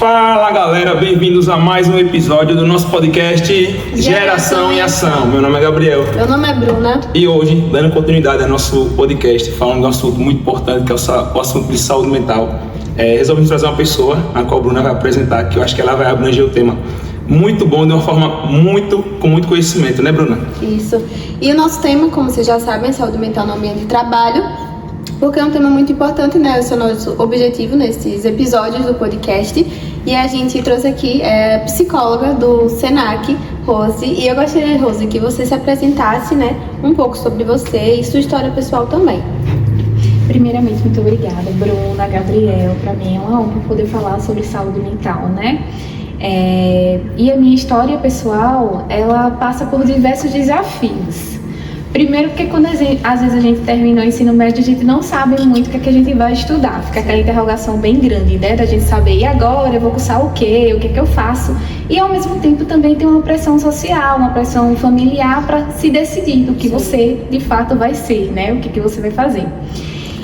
Fala galera, bem-vindos a mais um episódio do nosso podcast Geração em Ação. Meu nome é Gabriel. Meu nome é Bruna. E hoje, dando continuidade ao nosso podcast, falando de um assunto muito importante que é o assunto de saúde mental, resolvemos trazer uma pessoa, a qual a Bruna vai apresentar, que eu acho que ela vai abranger o tema muito bom, de uma forma com muito conhecimento, né, Bruna? Isso. E o nosso tema, como vocês já sabem, é saúde mental no ambiente de trabalho, porque é um tema muito importante, né? Esse é o nosso objetivo nesses episódios do podcast. E a gente trouxe aqui a psicóloga do Senac, Rose. E eu gostaria, Rose, que você se apresentasse, né, um pouco sobre você e sua história pessoal também. Primeiramente, muito obrigada, Bruna, Gabriel. Para mim é uma honra poder falar sobre saúde mental, né? E a minha história pessoal, ela passa por diversos desafios. Primeiro porque quando às vezes a gente termina o ensino médio, a gente não sabe muito o que é que a gente vai estudar. Fica aquela interrogação bem grande, né? Da gente saber, e agora? Eu vou cursar o quê? O que é que eu faço? E ao mesmo tempo também tem uma pressão social, uma pressão familiar para se decidir do que você de fato vai ser, né? O que você vai fazer.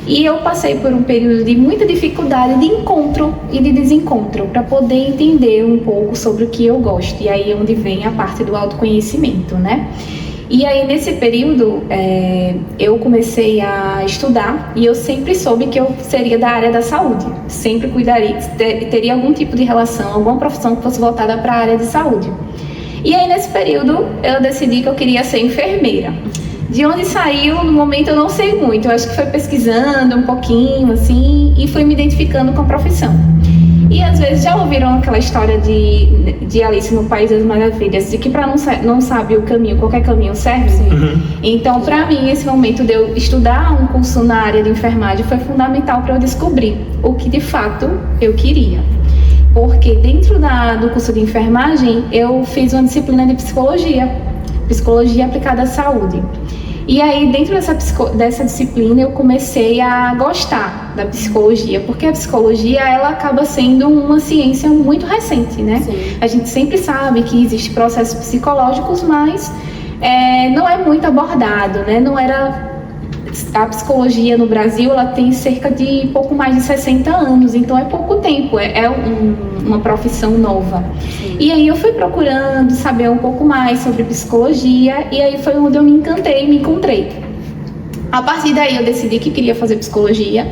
E eu passei por um período de muita dificuldade de encontro e de desencontro para poder entender um pouco sobre o que eu gosto. E aí é onde vem a parte do autoconhecimento, né? E aí nesse período eu comecei a estudar e eu sempre soube que eu seria da área da saúde. Sempre teria algum tipo de relação, alguma profissão que fosse voltada para a área de saúde. E aí nesse período eu decidi que eu queria ser enfermeira. De onde saiu, no momento eu não sei muito, eu acho que foi pesquisando um pouquinho, assim, e fui me identificando com a profissão. E às vezes já ouviram aquela história de Alice no País das Maravilhas, de que para não sabe o caminho, qualquer caminho serve? Uhum. Então, para mim, esse momento de eu estudar um curso na área de enfermagem foi fundamental para eu descobrir o que de fato eu queria. Porque dentro do curso de enfermagem, eu fiz uma disciplina de psicologia aplicada à saúde. E aí, dentro dessa disciplina, eu comecei a gostar da psicologia, porque a psicologia, ela acaba sendo uma ciência muito recente, né? Sim. A gente sempre sabe que existem processos psicológicos, mas não é muito abordado, né? A psicologia no Brasil, ela tem cerca de pouco mais de 60 anos, então é pouco tempo, uma profissão nova. Sim. E aí eu fui procurando saber um pouco mais sobre psicologia, e aí foi onde eu me encantei e me encontrei. A partir daí eu decidi que queria fazer psicologia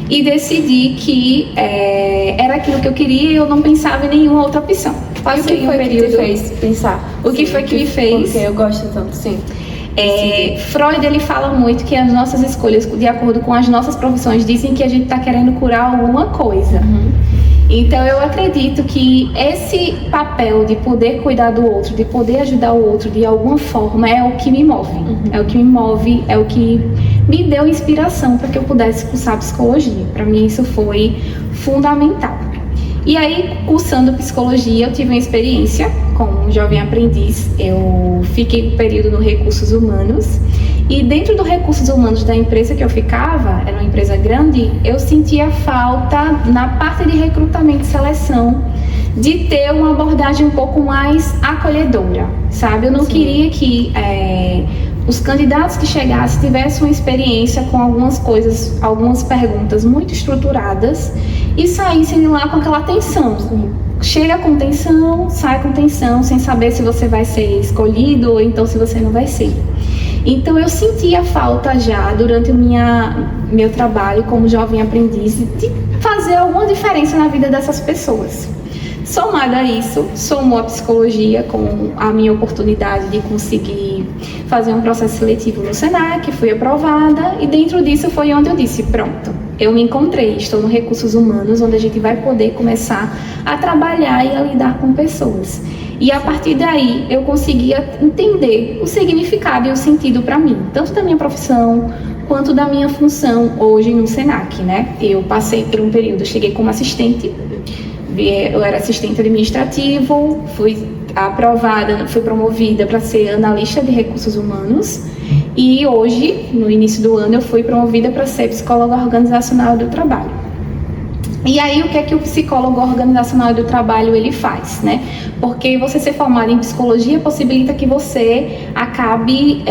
e decidi que era aquilo que eu queria e eu não pensava em nenhuma outra opção. Passei um período que te fez pensar? O que foi que me fez? Porque eu gosto tanto, sim. Freud, ele fala muito que as nossas escolhas, de acordo com as nossas profissões, dizem que a gente está querendo curar alguma coisa. Uhum. Então eu acredito que esse papel de poder cuidar do outro, de poder ajudar o outro de alguma forma é o que me move. Uhum. É o que me move, é o que me deu inspiração para que eu pudesse cursar psicologia. Para mim isso foi fundamental. E aí, cursando psicologia, eu tive uma experiência como jovem aprendiz. Eu fiquei um período no Recursos Humanos. E dentro do Recursos Humanos da empresa que eu ficava, era uma empresa grande, eu sentia falta na parte de recrutamento e seleção de ter uma abordagem um pouco mais acolhedora, sabe? Eu não queria que os candidatos que chegassem tivessem uma experiência com algumas coisas, algumas perguntas muito estruturadas e saíssem de lá com aquela tensão. Chega com tensão, sai com tensão, sem saber se você vai ser escolhido ou então se você não vai ser. Então eu sentia falta já durante o meu trabalho como jovem aprendiz de fazer alguma diferença na vida dessas pessoas. Somado a isso, somou a psicologia com a minha oportunidade de conseguir fazer um processo seletivo no Senac, fui aprovada e dentro disso foi onde eu disse, pronto, eu me encontrei, estou no Recursos Humanos, onde a gente vai poder começar a trabalhar e a lidar com pessoas. E a partir daí eu conseguia entender o significado e o sentido para mim, tanto da minha profissão quanto da minha função hoje no Senac, né? Eu passei por um período, eu cheguei como assistente, eu era assistente administrativo, fui aprovada, fui promovida para ser analista de recursos humanos e hoje, no início do ano, eu fui promovida para ser psicóloga organizacional do trabalho. E aí, o que é que o psicólogo organizacional e do trabalho ele faz, né? Porque você ser formado em psicologia possibilita que você acabe,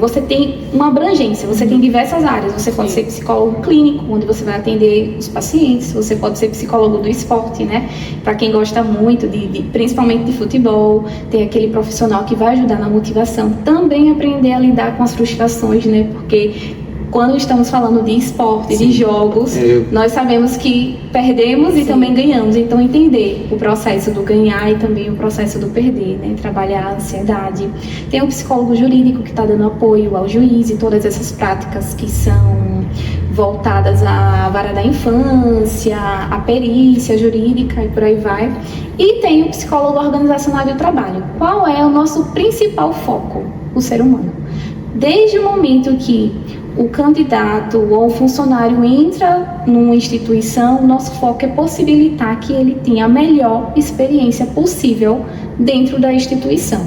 você tem uma abrangência, você tem diversas áreas. Você pode ser psicólogo clínico, onde você vai atender os pacientes, você pode ser psicólogo do esporte, né? Para quem gosta muito, principalmente de futebol, tem aquele profissional que vai ajudar na motivação. Também aprender a lidar com as frustrações, né? Porque quando estamos falando de esporte, de jogos, nós sabemos que perdemos e também ganhamos. Então, entender o processo do ganhar e também o processo do perder, né? Trabalhar a ansiedade. Tem o psicólogo jurídico que está dando apoio ao juiz e todas essas práticas que são voltadas à vara da infância, à perícia jurídica e por aí vai. E tem o psicólogo organizacional do trabalho. Qual é o nosso principal foco? O ser humano. Desde o momento que o candidato ou o funcionário entra numa instituição, nosso foco é possibilitar que ele tenha a melhor experiência possível dentro da instituição.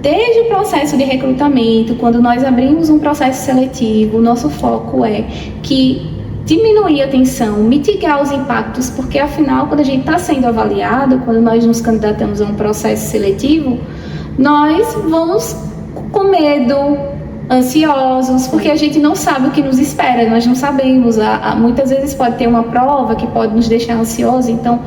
Desde o processo de recrutamento, quando nós abrimos um processo seletivo, nosso foco é que diminuir a tensão, mitigar os impactos, porque afinal, quando a gente está sendo avaliado, quando nós nos candidatamos a um processo seletivo, nós vamos com medo, ansiosos, porque a gente não sabe o que nos espera, nós não sabemos, muitas vezes pode ter uma prova que pode nos deixar ansiosos. Então,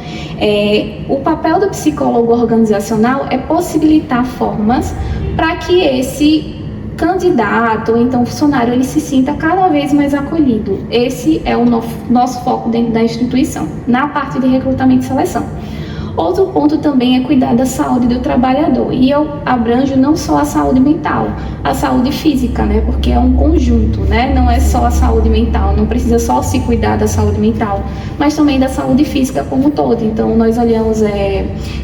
o papel do psicólogo organizacional é possibilitar formas para que esse candidato, ou então funcionário, ele se sinta cada vez mais acolhido. Esse é o nosso foco dentro da instituição, na parte de recrutamento e seleção. Outro ponto também é cuidar da saúde do trabalhador, e eu abranjo não só a saúde mental, a saúde física, né? Porque é um conjunto, né? Não é só a saúde mental, não precisa só se cuidar da saúde mental, mas também da saúde física como um todo. Então, nós olhamos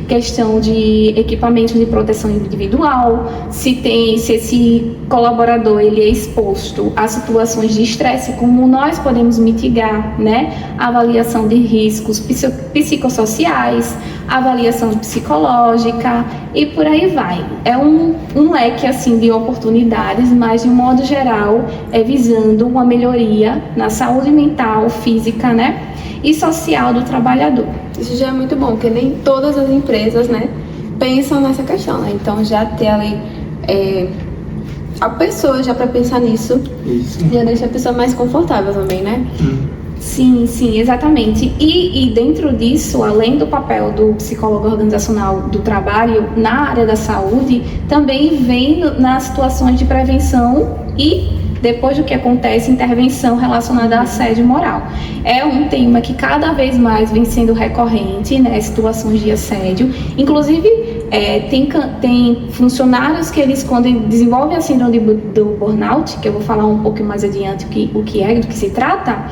questão de equipamentos de proteção individual, se esse colaborador ele é exposto a situações de estresse, como nós podemos mitigar, né? Avaliação de riscos psicossociais, avaliação psicológica e por aí vai. É um leque assim de oportunidades, mas de um modo geral visando uma melhoria na saúde mental, física, né, e social do trabalhador. Isso já é muito bom, porque nem todas as empresas, né, pensam nessa questão, né? Então já ter ali a pessoa já para pensar nisso, já deixa a pessoa mais confortável também, né? Sim, exatamente. E dentro disso, além do papel do psicólogo organizacional do trabalho na área da saúde, também vem nas situações de prevenção e, depois do que acontece, intervenção relacionada a assédio moral. É um tema que cada vez mais vem sendo recorrente, né, situações de assédio. Inclusive, tem funcionários que eles, quando desenvolvem a síndrome do burnout, que eu vou falar um pouco mais adiante do que se trata,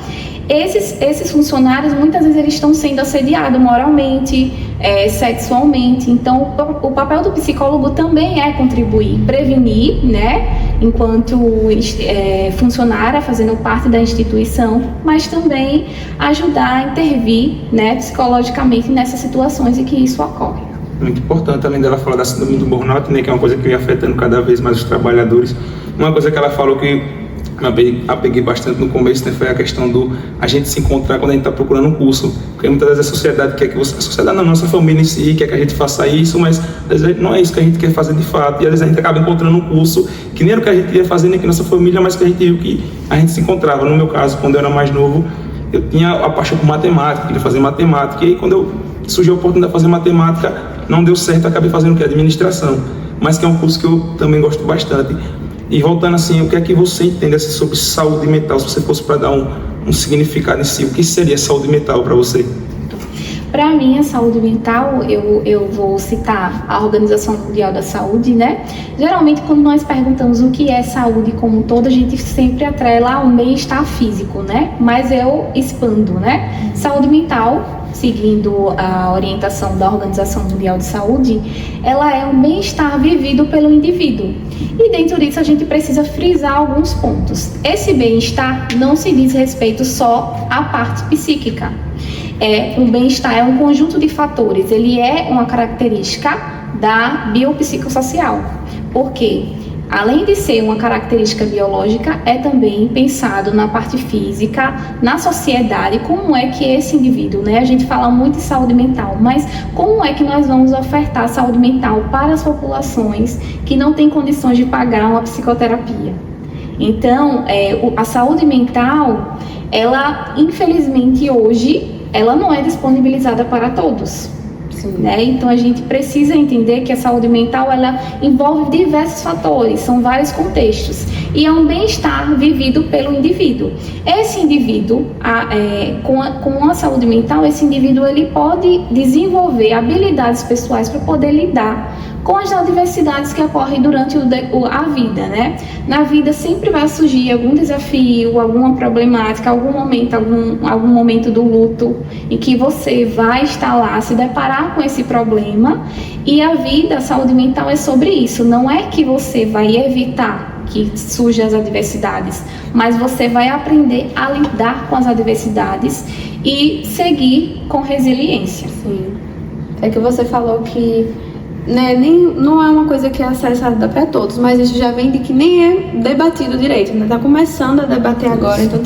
esses funcionários, muitas vezes, eles estão sendo assediados moralmente, sexualmente. Então, o papel do psicólogo também é contribuir, prevenir, né, enquanto funcionária, fazendo parte da instituição, mas também ajudar a intervir, né, psicologicamente nessas situações em que isso ocorre. Muito importante, além dela falar da síndrome do burnout, né, que é uma coisa que vem afetando cada vez mais os trabalhadores. Uma coisa que ela falou que eu apeguei bastante no começo, né, foi a questão do a gente se encontrar quando a gente está procurando um curso, porque muitas vezes a sociedade quer que você, a sociedade na nossa família em si quer que a gente faça isso, mas às vezes não é isso que a gente quer fazer de fato, e às vezes a gente acaba encontrando um curso que nem era o que a gente ia fazer nem que nossa família, mas que a gente viu que a gente se encontrava. No meu caso, quando eu era mais novo, eu tinha a paixão por matemática, queria fazer matemática, e aí quando surgiu a oportunidade de fazer matemática, não deu certo, acabei fazendo o que? Administração, mas que é um curso que eu também gosto bastante. E voltando assim, o que é que você entende assim, sobre saúde mental? Se você fosse para dar um significado em si, o que seria saúde mental para você? Para mim, a saúde mental, eu vou citar a Organização Mundial da Saúde, né? Geralmente, quando nós perguntamos o que é saúde como um todo, a gente sempre atrela ao bem-estar físico, né? Mas eu expando, né? Saúde mental, seguindo a orientação da Organização Mundial de Saúde, ela é um bem-estar vivido pelo indivíduo. E dentro disso a gente precisa frisar alguns pontos. Esse bem-estar não se diz respeito só à parte psíquica. O bem-estar é um conjunto de fatores, ele é uma característica da biopsicossocial. Por quê? além de ser uma característica biológica, é também pensado na parte física, na sociedade, como é que esse indivíduo, né? A gente fala muito de saúde mental, mas como é que nós vamos ofertar saúde mental para as populações que não têm condições de pagar uma psicoterapia? Então, a saúde mental, ela, infelizmente, hoje, ela não é disponibilizada para todos. Né? Então a gente precisa entender que a saúde mental ela envolve diversos fatores, são vários contextos e é um bem-estar vivido pelo indivíduo. Esse indivíduo, com a saúde mental, esse indivíduo ele pode desenvolver habilidades pessoais para poder lidar com as adversidades que ocorrem durante a vida, né? Na vida sempre vai surgir algum desafio, alguma problemática, algum momento do luto em que você vai estar lá, se deparar com esse problema. E a vida, a saúde mental é sobre isso. Não é que você vai evitar que surjam as adversidades, mas você vai aprender a lidar com as adversidades e seguir com resiliência. Sim. É que você falou que não é uma coisa que é acessada para todos, mas isso já vem de que nem é debatido direito, né? Tá começando a debater agora, então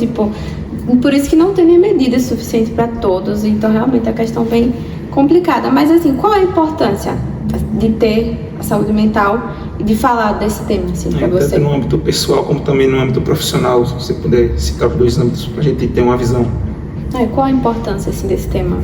por isso que não tem nem medida suficiente para todos, então realmente a questão bem complicada. Mas assim, qual a importância de ter a saúde mental e de falar desse tema assim, para você? Tanto no âmbito pessoal como também no âmbito profissional, se você puder citar os dois âmbitos para a gente ter uma visão. Qual a importância assim, desse tema?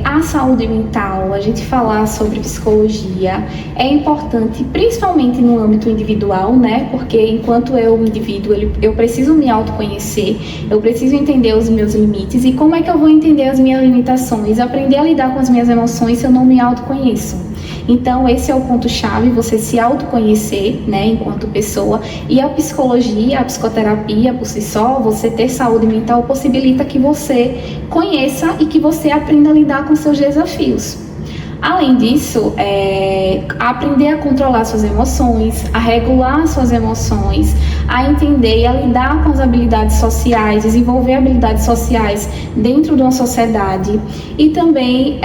A saúde mental, a gente falar sobre psicologia é importante, principalmente no âmbito individual, né? Porque enquanto eu, indivíduo, eu preciso me autoconhecer, eu preciso entender os meus limites. E como é que eu vou entender as minhas limitações? Aprender a lidar com as minhas emoções se eu não me autoconheço. Então, esse é o ponto-chave, você se autoconhecer, né, enquanto pessoa. E a psicologia, a psicoterapia, por si só, você ter saúde mental possibilita que você conheça e que você aprenda a lidar com seus desafios. Além disso, aprender a controlar suas emoções, a regular suas emoções, a entender e a lidar com as habilidades sociais, desenvolver habilidades sociais dentro de uma sociedade e também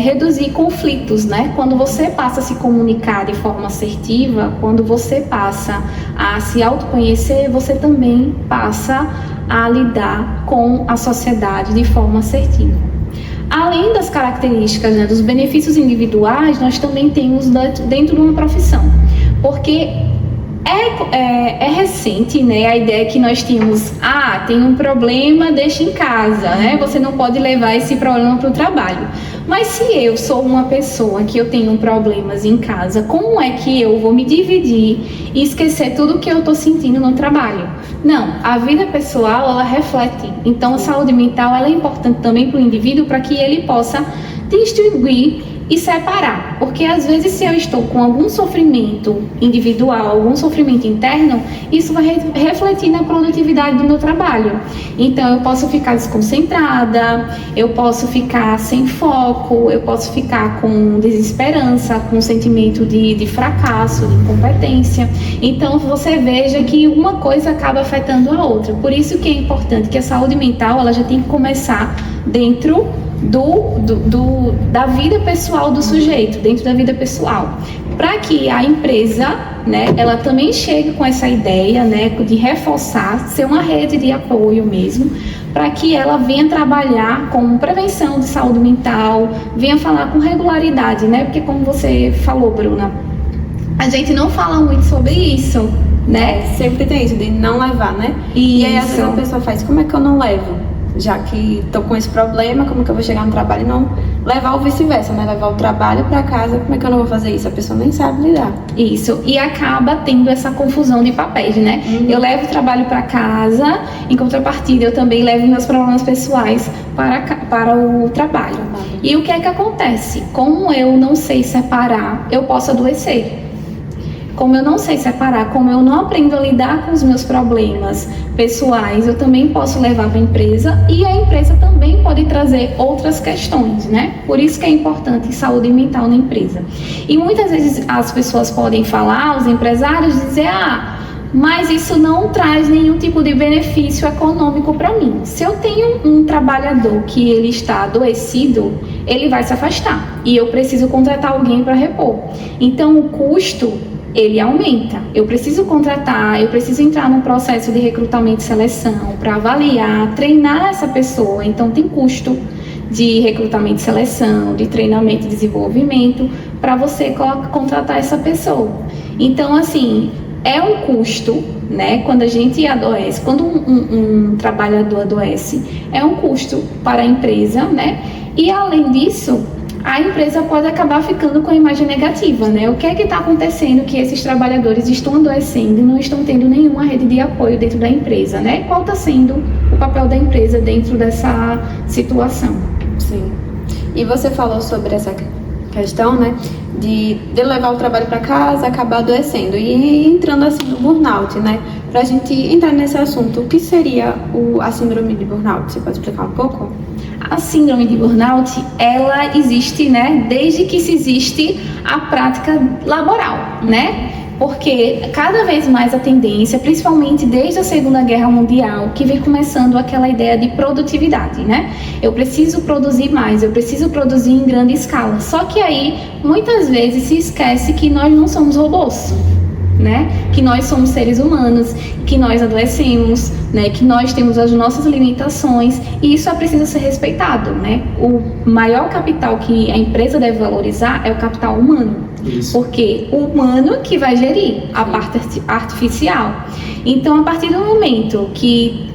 reduzir conflitos, né? Quando você passa a se comunicar de forma assertiva, quando você passa a se autoconhecer, você também passa a lidar com a sociedade de forma assertiva. Além das características, né, dos benefícios individuais, nós também temos dentro de uma profissão, porque é recente, né, a ideia que nós tínhamos, tem um problema, deixa em casa, né, você não pode levar esse problema para o trabalho. Mas se eu sou uma pessoa que eu tenho problemas em casa, como é que eu vou me dividir e esquecer tudo que eu estou sentindo no trabalho? Não, a vida pessoal, ela reflete. Então, a saúde mental, ela é importante também para o indivíduo, para que ele possa distinguir e separar, porque às vezes se eu estou com algum sofrimento individual, algum sofrimento interno, isso vai refletir na produtividade do meu trabalho. Então eu posso ficar desconcentrada, eu posso ficar sem foco, eu posso ficar com desesperança, com sentimento de fracasso, de incompetência. Então você veja que uma coisa acaba afetando a outra. Por isso que é importante que a saúde mental ela já tem que começar dentro da vida pessoal do sujeito, dentro da vida pessoal, para que a empresa, né, ela também chegue com essa ideia, né, de reforçar, ser uma rede de apoio mesmo, para que ela venha trabalhar com prevenção de saúde mental, venha falar com regularidade, né, porque como você falou, Bruna, a gente não fala muito sobre isso, né? Sempre tem isso de não levar, né? E aí às vezes a pessoa faz, como é que eu não levo? Já que estou com esse problema, como que eu vou chegar no trabalho e não levar o vice-versa, né? Levar o trabalho para casa, como é que eu não vou fazer isso? A pessoa nem sabe lidar. Isso, e acaba tendo essa confusão de papéis, né? Eu levo o trabalho para casa, em contrapartida eu também levo meus problemas pessoais para o trabalho. E o que é que acontece? Como eu não sei separar, eu posso adoecer. Como eu não sei separar, como eu não aprendo a lidar com os meus problemas pessoais, eu também posso levar para a empresa e a empresa também pode trazer outras questões, né? Por isso que é importante saúde mental na empresa. E muitas vezes as pessoas podem falar, os empresários, dizer, mas isso não traz nenhum tipo de benefício econômico para mim. Se eu tenho um trabalhador que ele está adoecido, ele vai se afastar e eu preciso contratar alguém para repor. Então o custo ele aumenta. Eu preciso contratar, eu preciso entrar num processo de recrutamento e seleção para avaliar, treinar essa pessoa. Então tem custo de recrutamento e seleção, de treinamento e desenvolvimento para você contratar essa pessoa. Então, assim, é um custo, né? Quando a gente adoece, quando um trabalhador adoece, é um custo para a empresa, né? E além disso, a empresa pode acabar ficando com a imagem negativa, né? O que é que está acontecendo que esses trabalhadores estão adoecendo e não estão tendo nenhuma rede de apoio dentro da empresa, né? Qual está sendo o papel da empresa dentro dessa situação? Sim. E você falou sobre essa questão, né, de levar o trabalho para casa, acabar adoecendo e entrando assim no burnout, né? Para a gente entrar nesse assunto, o que seria a síndrome de burnout? Você pode explicar um pouco? A síndrome de burnout, ela existe, né, desde que se existe a prática laboral, né? Porque cada vez mais a tendência, principalmente desde a Segunda Guerra Mundial, que vem começando aquela ideia de produtividade, né? Eu preciso produzir mais, eu preciso produzir em grande escala. Só que aí, muitas vezes, se esquece que nós não somos robôs, né? Que nós somos seres humanos, que nós adoecemos, né? Que nós temos as nossas limitações e isso precisa ser respeitado, né? O maior capital que a empresa deve valorizar é o capital humano. Isso. Porque o humano que vai gerir a parte artificial. Então, a partir do momento que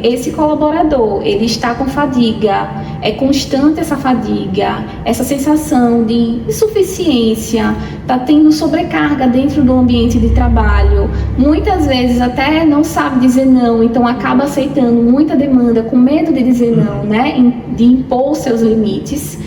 esse colaborador ele está com fadiga, é constante essa fadiga, essa sensação de insuficiência, está tendo sobrecarga dentro do ambiente de trabalho, muitas vezes até não sabe dizer não, então acaba aceitando muita demanda com medo de dizer não, né? De impor seus limites.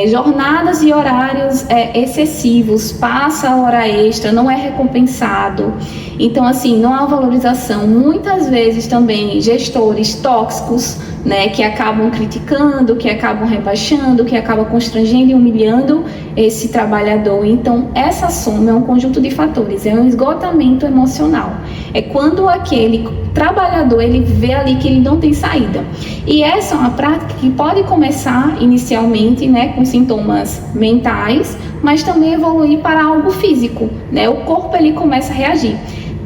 Jornadas e horários excessivos, passa a hora extra, não é recompensado. Então, assim, não há valorização. Muitas vezes também gestores tóxicos, né, que acabam criticando, que acabam rebaixando, que acabam constrangendo e humilhando esse trabalhador. Então, essa soma é um conjunto de fatores, é um esgotamento emocional. É quando aquele trabalhador, ele vê ali que ele não tem saída. E essa é uma prática que pode começar inicialmente, né, com sintomas mentais, mas também evoluir para algo físico, né? O corpo, ele começa a reagir.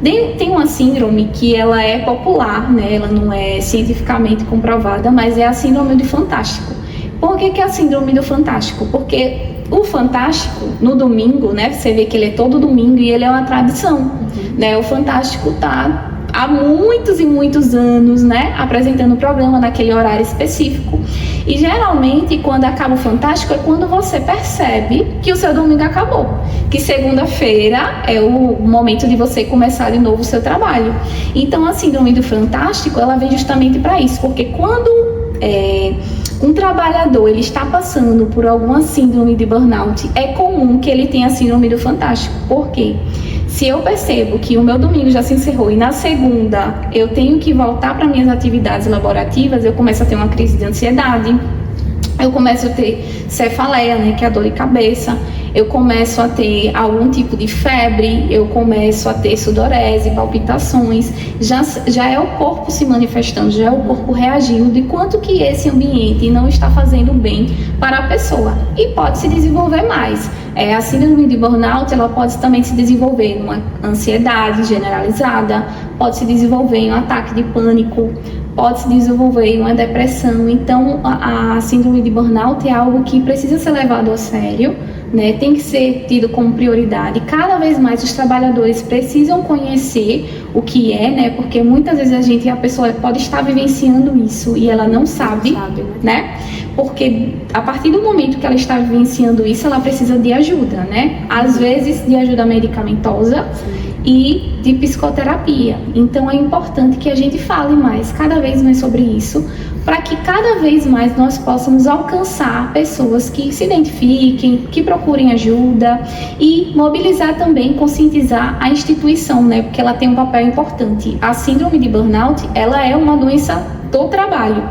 Tem uma síndrome que ela é popular, né? Ela não é cientificamente comprovada, mas é a síndrome do fantástico. Por que é a síndrome do fantástico? Porque o fantástico, no domingo, né? Você vê que ele é todo domingo e ele é uma tradição, né? O fantástico tá há muitos e muitos anos, né, apresentando o programa naquele horário específico. E geralmente, quando acaba o Fantástico, é quando você percebe que o seu domingo acabou, que segunda-feira é o momento de você começar de novo o seu trabalho. Então, a síndrome do Fantástico, ela vem justamente para isso, porque quando um trabalhador ele está passando por alguma síndrome de burnout, é comum que ele tenha a síndrome do Fantástico. Por quê? Se eu percebo que o meu domingo já se encerrou e na segunda eu tenho que voltar para minhas atividades laborativas, eu começo a ter uma crise de ansiedade, eu começo a ter cefaleia, né, que é a dor de cabeça, eu começo a ter algum tipo de febre, eu começo a ter sudorese, palpitações, já é o corpo se manifestando, já é o corpo reagindo de quanto que esse ambiente não está fazendo bem para a pessoa e pode se desenvolver mais. A síndrome de burnout, ela pode também se desenvolver numa ansiedade generalizada, pode se desenvolver em um ataque de pânico, pode se desenvolver em uma depressão. Então, a síndrome de burnout é algo que precisa ser levado a sério, né? Tem que ser tido como prioridade. Cada vez mais os trabalhadores precisam conhecer o que é, né? Porque muitas vezes a pessoa pode estar vivenciando isso e ela não sabe, né? Porque a partir do momento que ela está vivenciando isso, ela precisa de ajuda, né? Às vezes de ajuda medicamentosa e de psicoterapia. Então é importante que a gente fale mais, cada vez mais sobre isso, para que cada vez mais nós possamos alcançar pessoas que se identifiquem, que procurem ajuda e mobilizar também, conscientizar a instituição, né? Porque ela tem um papel importante. A síndrome de burnout, ela é uma doença do trabalho.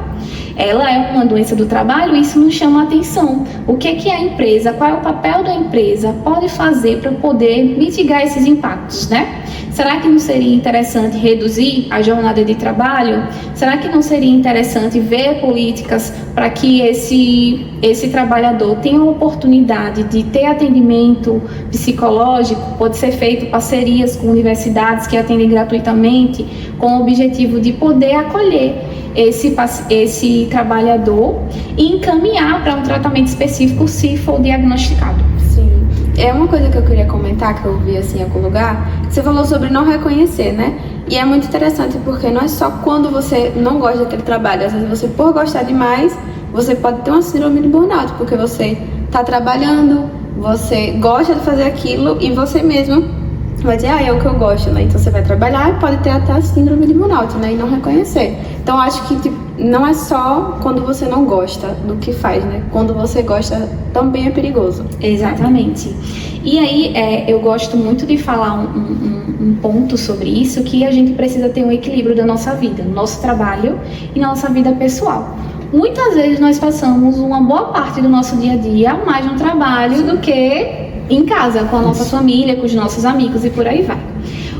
ela é uma doença do trabalho, isso nos chama a atenção. O que é que a empresa, qual é o papel da empresa pode fazer para poder mitigar esses impactos, né? Será que não seria interessante reduzir a jornada de trabalho? Será que não seria interessante ver políticas para que esse trabalhador tenha a oportunidade de ter atendimento psicológico? Pode ser feito parcerias com universidades que atendem gratuitamente, com o objetivo de poder acolher esse trabalhador e encaminhar para um tratamento específico se for diagnosticado. Sim. É uma coisa que eu queria comentar, que eu vi assim em algum lugar, você falou sobre não reconhecer, né? E é muito interessante porque não é só quando você não gosta daquele trabalho, às vezes você, por gostar demais, você pode ter uma síndrome de burnout, porque você está trabalhando, você gosta de fazer aquilo e você mesmo vai dizer, é o que eu gosto, né? Então você vai trabalhar e pode ter até a síndrome de burnout, né? E não reconhecer. Então acho que não é só quando você não gosta do que faz, né? Quando você gosta também é perigoso. Exatamente. E aí eu gosto muito de falar um ponto sobre isso, que a gente precisa ter um equilíbrio da nossa vida, no nosso trabalho e na nossa vida pessoal. Muitas vezes nós passamos uma boa parte do nosso dia a dia mais no trabalho do que em casa, com a nossa família, com os nossos amigos e por aí vai.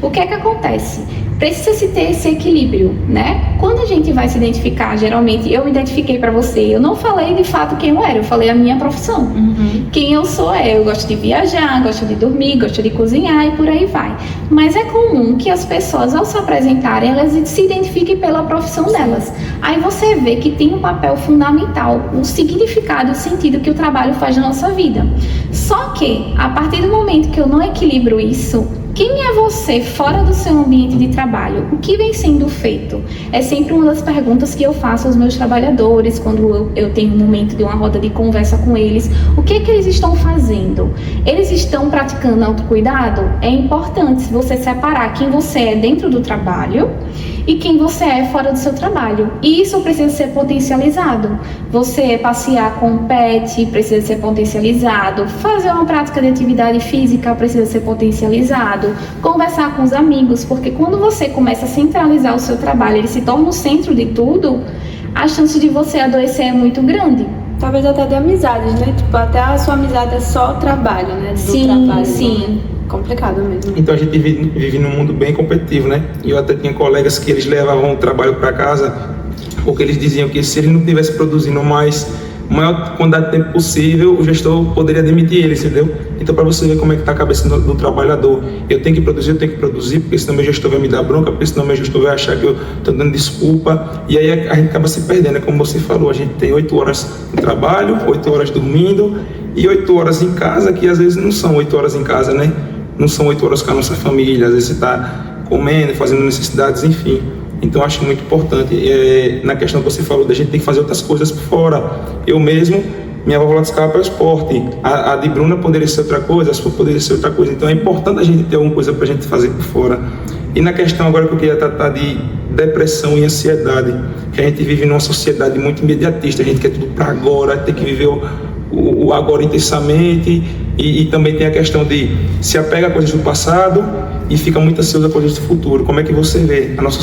O que é que acontece? Precisa-se ter esse equilíbrio, né? Quando a gente vai se identificar, geralmente, eu me identifiquei para você, eu não falei de fato quem eu era, eu falei a minha profissão. Quem eu sou eu gosto de viajar, gosto de dormir, gosto de cozinhar e por aí vai. Mas é comum que as pessoas, ao se apresentarem, elas se identifiquem pela profissão delas. Aí você vê que tem um papel fundamental, o significado, o sentido que o trabalho faz na nossa vida. Só que, a partir do momento que eu não equilibro isso, quem é você fora do seu ambiente de trabalho? O que vem sendo feito? É sempre uma das perguntas que eu faço aos meus trabalhadores quando eu tenho um momento de uma roda de conversa com eles. O que é que eles estão fazendo? Eles estão praticando autocuidado? É importante você separar quem você é dentro do trabalho e quem você é fora do seu trabalho. E isso precisa ser potencializado. Você passear com o pet precisa ser potencializado. Fazer uma prática de atividade física precisa ser potencializado. Conversar com os amigos, porque quando você começa a centralizar o seu trabalho, ele se torna o centro de tudo, a chance de você adoecer é muito grande. Talvez até de amizades, né? Tipo, até a sua amizade é só trabalho, né? Sim. Complicado mesmo. Então a gente vive num mundo bem competitivo, né? E eu até tinha colegas que eles levavam o trabalho para casa porque eles diziam que se ele não estivesse produzindo maior quantidade de tempo possível, o gestor poderia demitir ele, entendeu? Então, para você ver como é que está a cabeça do trabalhador, eu tenho que produzir, porque senão meu gestor vai me dar bronca, porque senão meu gestor vai achar que eu estou dando desculpa, e aí a gente acaba se perdendo, é como você falou, a gente tem 8 horas de trabalho, 8 horas dormindo, e 8 horas em casa, que às vezes não são 8 horas em casa, né? Não são 8 horas com a nossa família, às vezes você está comendo, fazendo necessidades, enfim. Então acho muito importante, na questão que você falou, da gente tem que fazer outras coisas por fora. Eu mesmo, minha válvula de escape é o esporte, a de Bruna poderia ser outra coisa, a sua poderia ser outra coisa. Então é importante a gente ter alguma coisa para a gente fazer por fora. E na questão agora que eu queria tratar de depressão e ansiedade, que a gente vive numa sociedade muito imediatista, a gente quer tudo para agora, tem que viver o agora intensamente, e também tem a questão de se apega a coisas do passado e fica muito ansioso a coisas do futuro. Como é que você vê a nossa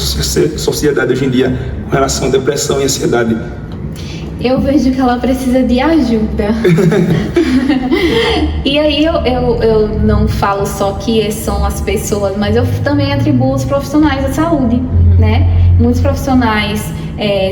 sociedade hoje em dia com relação à depressão e ansiedade? Eu vejo que ela precisa de ajuda. E aí eu não falo só que são as pessoas, mas eu também atribuo os profissionais da saúde, né? Muitos profissionais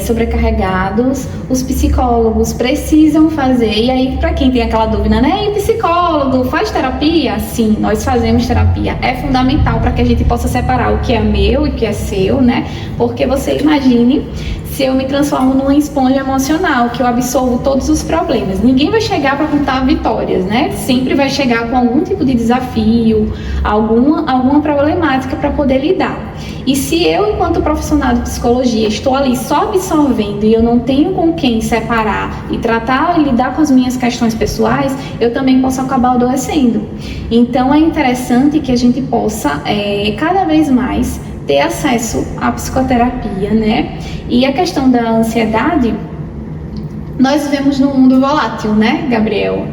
sobrecarregados, os psicólogos precisam fazer. E aí, para quem tem aquela dúvida, né? E psicólogo faz terapia? Sim, nós fazemos terapia. É fundamental para que a gente possa separar o que é meu e o que é seu, né? Porque você imagine se eu me transformo numa esponja emocional, que eu absorvo todos os problemas. Ninguém vai chegar para contar vitórias, né? Sempre vai chegar com algum tipo de desafio, alguma problemática para poder lidar. E se eu, enquanto profissional de psicologia, estou ali só absorvendo e eu não tenho com quem separar e tratar e lidar com as minhas questões pessoais, eu também posso acabar adoecendo. Então é interessante que a gente possa cada vez mais ter acesso à psicoterapia, né? E a questão da ansiedade, nós vivemos num mundo volátil, né, Gabriel?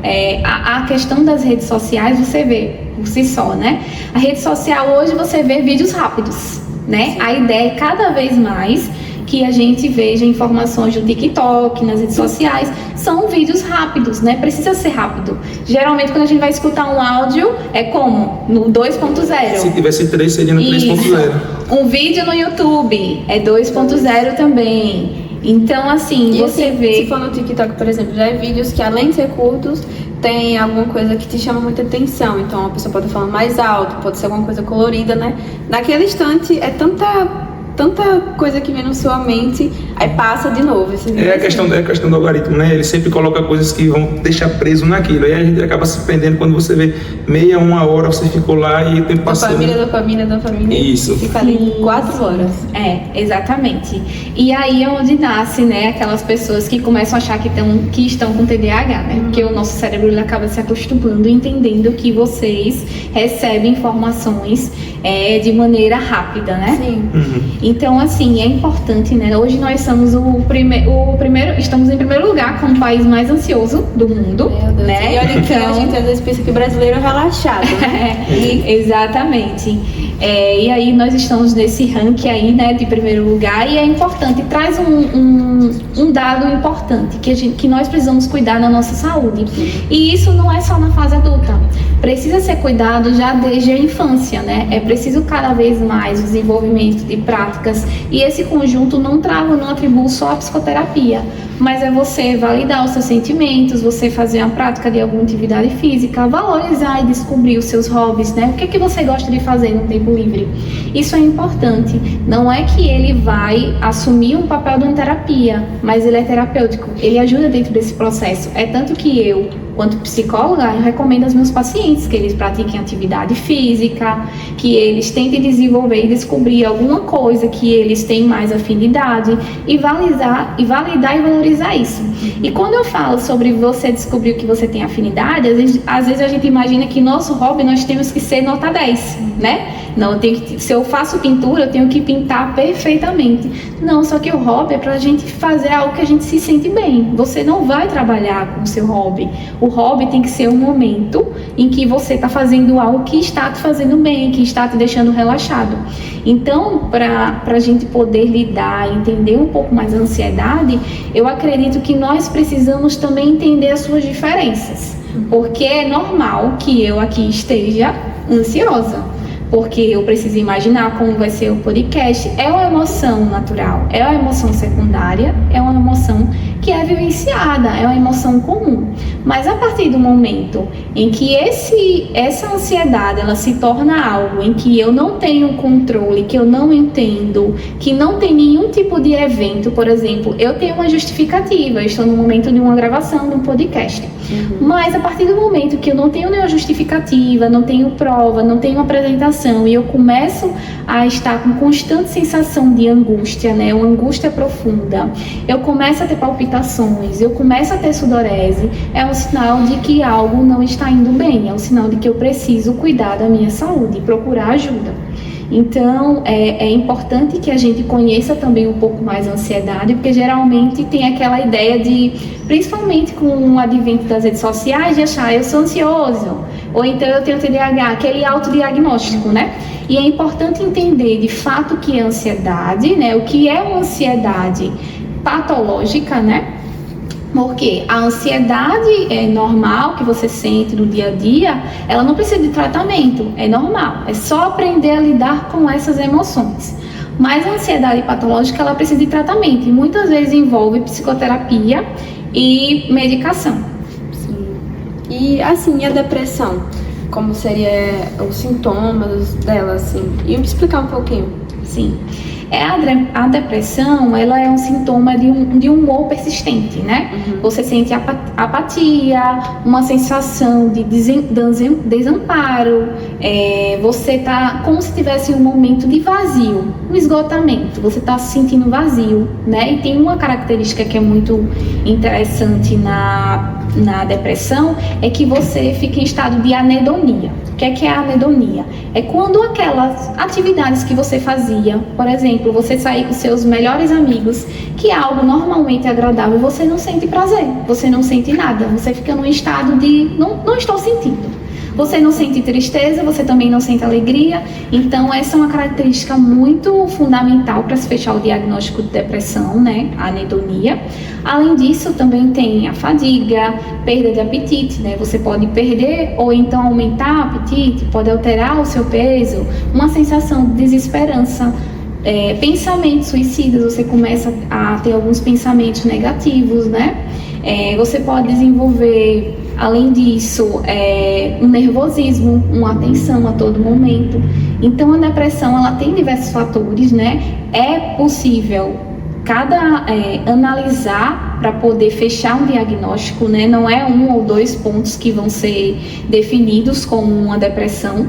A questão das redes sociais, você vê por si só, né? A rede social hoje você vê vídeos rápidos, né? A ideia é cada vez mais que a gente veja informações no TikTok, nas redes sociais, são vídeos rápidos, né? Precisa ser rápido. Geralmente, quando a gente vai escutar um áudio, é como? No 2.0. Se tivesse 3, seria no 3.0. Um vídeo no YouTube é 2.0 também. Então, assim, E você assim, vê... se for no TikTok, por exemplo, já é vídeos que, além de ser curtos, tem alguma coisa que te chama muita atenção. Então, a pessoa pode falar mais alto, pode ser alguma coisa colorida, né? Naquele instante, é tanta coisa que vem na sua mente, aí passa de novo. É a questão do algoritmo, né? Ele sempre coloca coisas que vão deixar preso naquilo. Aí a gente acaba se perdendo quando você vê meia, 1 hora, você ficou lá e o tempo passou. Dopamina. Isso. Fica ali 4 horas. Exatamente. E aí é onde nasce, né, aquelas pessoas que começam a achar que estão com TDAH, né? Porque o nosso cérebro ele acaba se acostumando, entendendo que vocês recebem informações de maneira rápida, né? Sim. Então, assim, é importante, né? Hoje nós somos estamos em primeiro lugar como o país mais ansioso do mundo. Meu Deus. Né? E olha que a gente às vezes pensa que o brasileiro é relaxado, né? Exatamente. E aí nós estamos nesse ranking aí, né, de primeiro lugar, e é importante, traz um dado importante, que nós precisamos cuidar da nossa saúde. E isso não é só na fase adulta. Precisa ser cuidado já desde a infância, né? É preciso cada vez mais o desenvolvimento de práticas, e esse conjunto não atribui só a psicoterapia, mas é você validar os seus sentimentos, você fazer uma prática de alguma atividade física, valorizar e descobrir os seus hobbies, né? O que você gosta de fazer no tempo livre? Isso é importante. Não é que ele vai assumir um papel de uma terapia, mas ele é terapêutico, ele ajuda dentro desse processo. É tanto que eu, quanto psicóloga, eu recomendo aos meus pacientes que eles pratiquem atividade física, que eles tentem desenvolver e descobrir alguma coisa que eles têm mais afinidade e validar e valorizar isso. E quando eu falo sobre você descobrir o que você tem afinidade, às vezes a gente imagina que nosso hobby nós temos que ser nota 10, né? Não, se eu faço pintura, eu tenho que pintar perfeitamente. Não, só que o hobby é pra gente fazer algo que a gente se sente bem. Você não vai trabalhar com o seu hobby. O hobby tem que ser um momento em que você está fazendo algo que está te fazendo bem, que está te deixando relaxado. Então, para a gente poder lidar, entender um pouco mais a ansiedade, eu acredito que nós precisamos também entender as suas diferenças. Porque é normal que eu aqui esteja ansiosa. Porque eu preciso imaginar como vai ser o podcast. É uma emoção natural, é uma emoção secundária, é uma emoção que é vivenciada, é uma emoção comum. Mas a partir do momento em que essa ansiedade ela se torna algo em que eu não tenho controle, que eu não entendo, que não tem nenhum tipo de evento, por exemplo, eu tenho uma justificativa, eu estou no momento de uma gravação de um podcast. Mas a partir do momento que eu não tenho nenhuma justificativa, não tenho prova, não tenho apresentação, e eu começo a estar com constante sensação de angústia, né? Uma angústia profunda, eu começo a ter palpitações, eu começo a ter sudorese, é um sinal de que algo não está indo bem, é um sinal de que eu preciso cuidar da minha saúde, procurar ajuda. Então, é importante que a gente conheça também um pouco mais a ansiedade, porque geralmente tem aquela ideia de, principalmente com o advento das redes sociais, de achar eu sou ansioso, ou então eu tenho TDAH, aquele autodiagnóstico, né? E é importante entender de fato o que é ansiedade, né? O que é uma ansiedade patológica, né? Porque a ansiedade é normal que você sente no dia a dia, ela não precisa de tratamento, é normal, é só aprender a lidar com essas emoções. Mas a ansiedade patológica ela precisa de tratamento e muitas vezes envolve psicoterapia e medicação. Sim. E assim, a depressão, como seria os sintomas dela, assim? E me explicar um pouquinho. Sim. A depressão, ela é um sintoma de um humor persistente, né? Você sente apatia, uma sensação de desamparo, você tá como se tivesse um momento de vazio, um esgotamento, você tá se sentindo vazio, né? E tem uma característica que é muito interessante na depressão, é que você fica em estado de anedonia. O que é a anedonia? É quando aquelas atividades que você fazia, por exemplo, você sair com seus melhores amigos, que é algo normalmente agradável, você não sente prazer, você não sente nada, você fica num estado de não estou sentindo. Você não sente tristeza, você também não sente alegria. Então, essa é uma característica muito fundamental para se fechar o diagnóstico de depressão, né? A anedonia. Além disso, também tem a fadiga, perda de apetite, né? Você pode perder ou então aumentar o apetite, pode alterar o seu peso, uma sensação de desesperança. Pensamentos suicidas, você começa a ter alguns pensamentos negativos, né? Você pode desenvolver, além disso, um nervosismo, uma tensão a todo momento. Então, a depressão, ela tem diversos fatores, né? É possível analisar para poder fechar um diagnóstico, né? Não é 1 ou 2 pontos que vão ser definidos como uma depressão,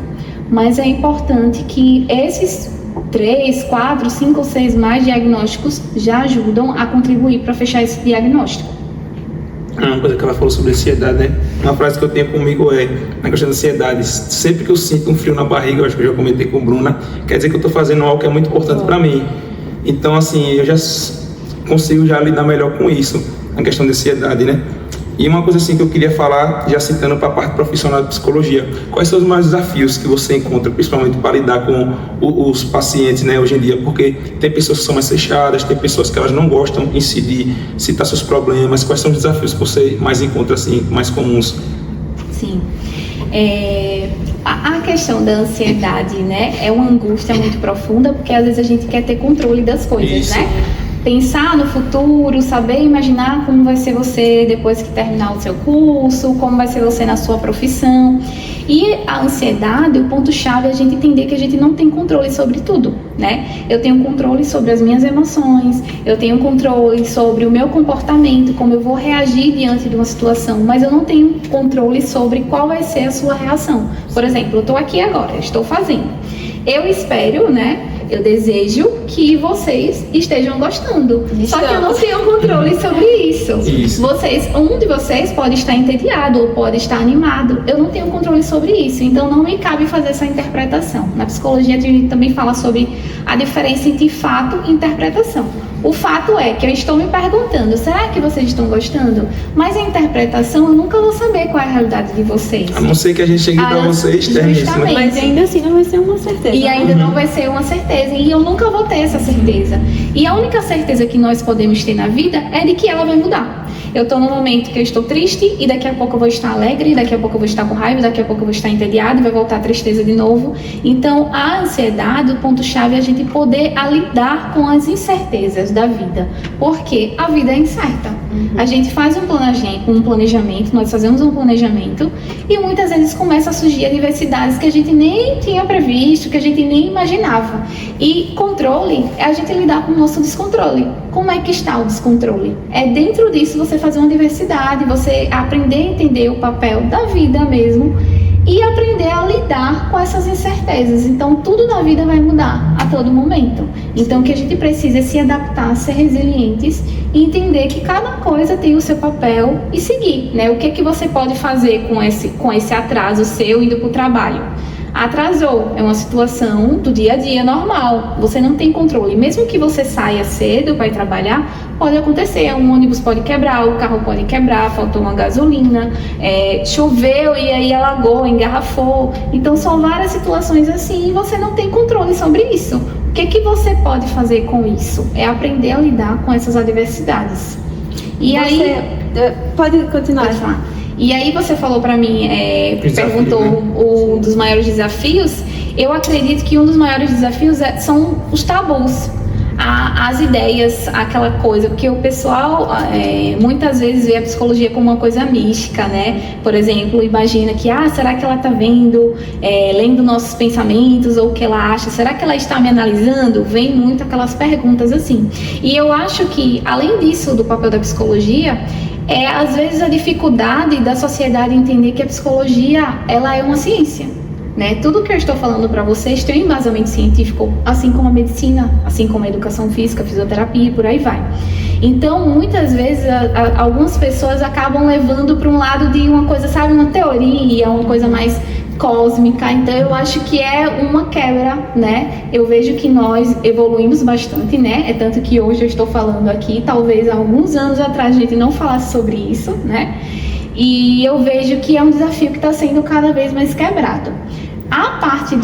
mas é importante que esses 3, 4, 5 ou 6 mais diagnósticos já ajudam a contribuir para fechar esse diagnóstico. Uma coisa que ela falou sobre ansiedade, né? Uma frase que eu tenho comigo na questão da ansiedade, sempre que eu sinto um frio na barriga, eu acho que eu já comentei com a Bruna, quer dizer que eu estou fazendo algo que é muito importante para mim. Então, assim, eu já consigo já lidar melhor com isso, na questão da ansiedade, né? E uma coisa assim que eu queria falar, já citando para a parte profissional de psicologia, quais são os maiores desafios que você encontra, principalmente para lidar com os pacientes, né, hoje em dia? Porque tem pessoas que são mais fechadas, tem pessoas que elas não gostam em si de citar seus problemas. Quais são os desafios que você mais encontra, assim, mais comuns? Sim. A questão da ansiedade, né, é uma angústia muito profunda, porque às vezes a gente quer ter controle das coisas, isso, né? Pensar no futuro, saber imaginar como vai ser você depois que terminar o seu curso, como vai ser você na sua profissão. E a ansiedade, o ponto-chave é a gente entender que a gente não tem controle sobre tudo, né? Eu tenho controle sobre as minhas emoções, eu tenho controle sobre o meu comportamento, como eu vou reagir diante de uma situação, mas eu não tenho controle sobre qual vai ser a sua reação. Por exemplo, eu estou aqui agora, estou fazendo. Eu espero, né? Eu desejo que vocês estejam gostando. Só que eu não tenho controle sobre isso. Um de vocês pode estar entediado ou pode estar animado. Eu não tenho controle sobre isso. Então não me cabe fazer essa interpretação. Na psicologia a gente também fala sobre a diferença entre fato e interpretação. O fato é que eu estou me perguntando, será que vocês estão gostando? Mas a interpretação eu nunca vou saber qual é a realidade de vocês. A não ser que a gente chegue para vocês, justamente. Mas ainda assim não vai ser uma certeza. E ainda não vai ser uma certeza. E eu nunca vou ter essa certeza. E a única certeza que nós podemos ter na vida é de que ela vai mudar. Eu estou num momento que eu estou triste e daqui a pouco eu vou estar alegre, daqui a pouco eu vou estar com raiva, daqui a pouco eu vou estar entediado e vai voltar a tristeza de novo. Então, a ansiedade, o ponto-chave é a gente poder lidar com as incertezas da vida, porque a vida é incerta. A gente faz um planejamento, nós fazemos um planejamento e muitas vezes começa a surgir adversidades que a gente nem tinha previsto, que a gente nem imaginava. E controle é a gente lidar com o nosso descontrole. Como é que está o descontrole? É dentro disso você fazer uma diversidade, você aprender a entender o papel da vida mesmo e aprender a lidar com essas incertezas. Então, tudo na vida vai mudar a todo momento. Então, o que a gente precisa é se adaptar, ser resilientes e entender que cada coisa tem o seu papel e seguir, né? O que é que você pode fazer com esse atraso seu indo para o trabalho? Atrasou, é uma situação do dia a dia normal, você não tem controle. Mesmo que você saia cedo para ir trabalhar, pode acontecer, um ônibus pode quebrar, o carro pode quebrar, faltou uma gasolina, choveu e aí alagou, engarrafou. Então são várias situações assim e você não tem controle sobre isso. O que você pode fazer com isso? É aprender a lidar com essas adversidades. E aí... Pode continuar. Pode falar. E aí você falou para mim, perguntou um dos maiores desafios. Eu acredito que um dos maiores desafios são os tabus, as ideias, aquela coisa, porque o pessoal muitas vezes vê a psicologia como uma coisa mística, né? Por exemplo, imagina que, será que ela está vendo, lendo nossos pensamentos, ou o que ela acha, será que ela está me analisando? Vem muito aquelas perguntas assim. E eu acho que, além disso, do papel da psicologia, às vezes a dificuldade da sociedade entender que a psicologia, ela é uma ciência, né? Tudo que eu estou falando para vocês tem um embasamento científico, assim como a medicina, assim como a educação física, a fisioterapia e por aí vai. Então, muitas vezes, algumas pessoas acabam levando para um lado de uma coisa, sabe, uma teoria, uma coisa mais cósmica. Então eu acho que é uma quebra, né? Eu vejo que nós evoluímos bastante, né? É tanto que hoje eu estou falando aqui, talvez há alguns anos atrás a gente não falasse sobre isso, né? E eu vejo que é um desafio que está sendo cada vez mais quebrado. A parte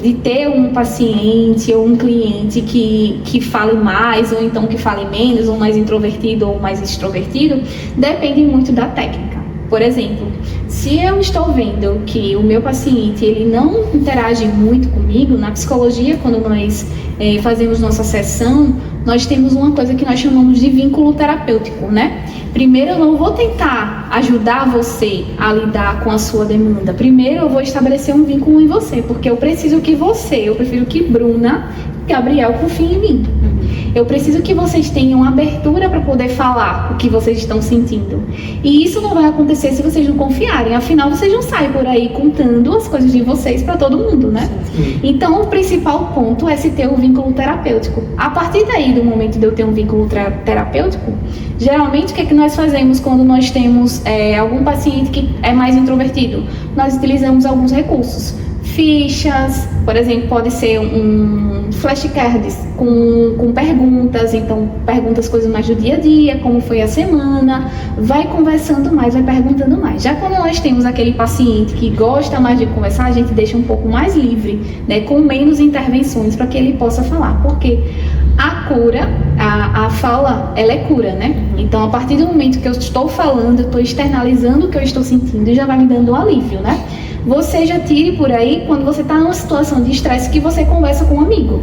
de ter um paciente ou um cliente que fale mais, ou então que fale menos, ou mais introvertido ou mais extrovertido, depende muito da técnica. Por exemplo, se eu estou vendo que o meu paciente ele não interage muito comigo, na psicologia, quando nós fazemos nossa sessão, nós temos uma coisa que nós chamamos de vínculo terapêutico, né? Primeiro, eu não vou tentar ajudar você a lidar com a sua demanda. Primeiro, eu vou estabelecer um vínculo em você, porque eu prefiro que Bruna e Gabriel confiem em mim. Eu preciso que vocês tenham abertura para poder falar o que vocês estão sentindo. E isso não vai acontecer se vocês não confiarem. Afinal, vocês não saem por aí contando as coisas de vocês para todo mundo, né? Sim. Então, o principal ponto é se ter um vínculo terapêutico. A partir daí, do momento de eu ter um vínculo terapêutico, geralmente, o que é que nós fazemos quando nós temos algum paciente que é mais introvertido? Nós utilizamos alguns recursos. Fichas, por exemplo, pode ser flashcards com perguntas, então pergunta as coisas mais do dia a dia, como foi a semana, vai conversando mais, vai perguntando mais. Já quando nós temos aquele paciente que gosta mais de conversar, a gente deixa um pouco mais livre, né, com menos intervenções para que ele possa falar, porque a cura, a fala, ela é cura, né? Então, a partir do momento que eu estou falando, eu estou externalizando o que eu estou sentindo e já vai me dando um alívio, né? Você já tire por aí quando você está numa situação de estresse que você conversa com um amigo,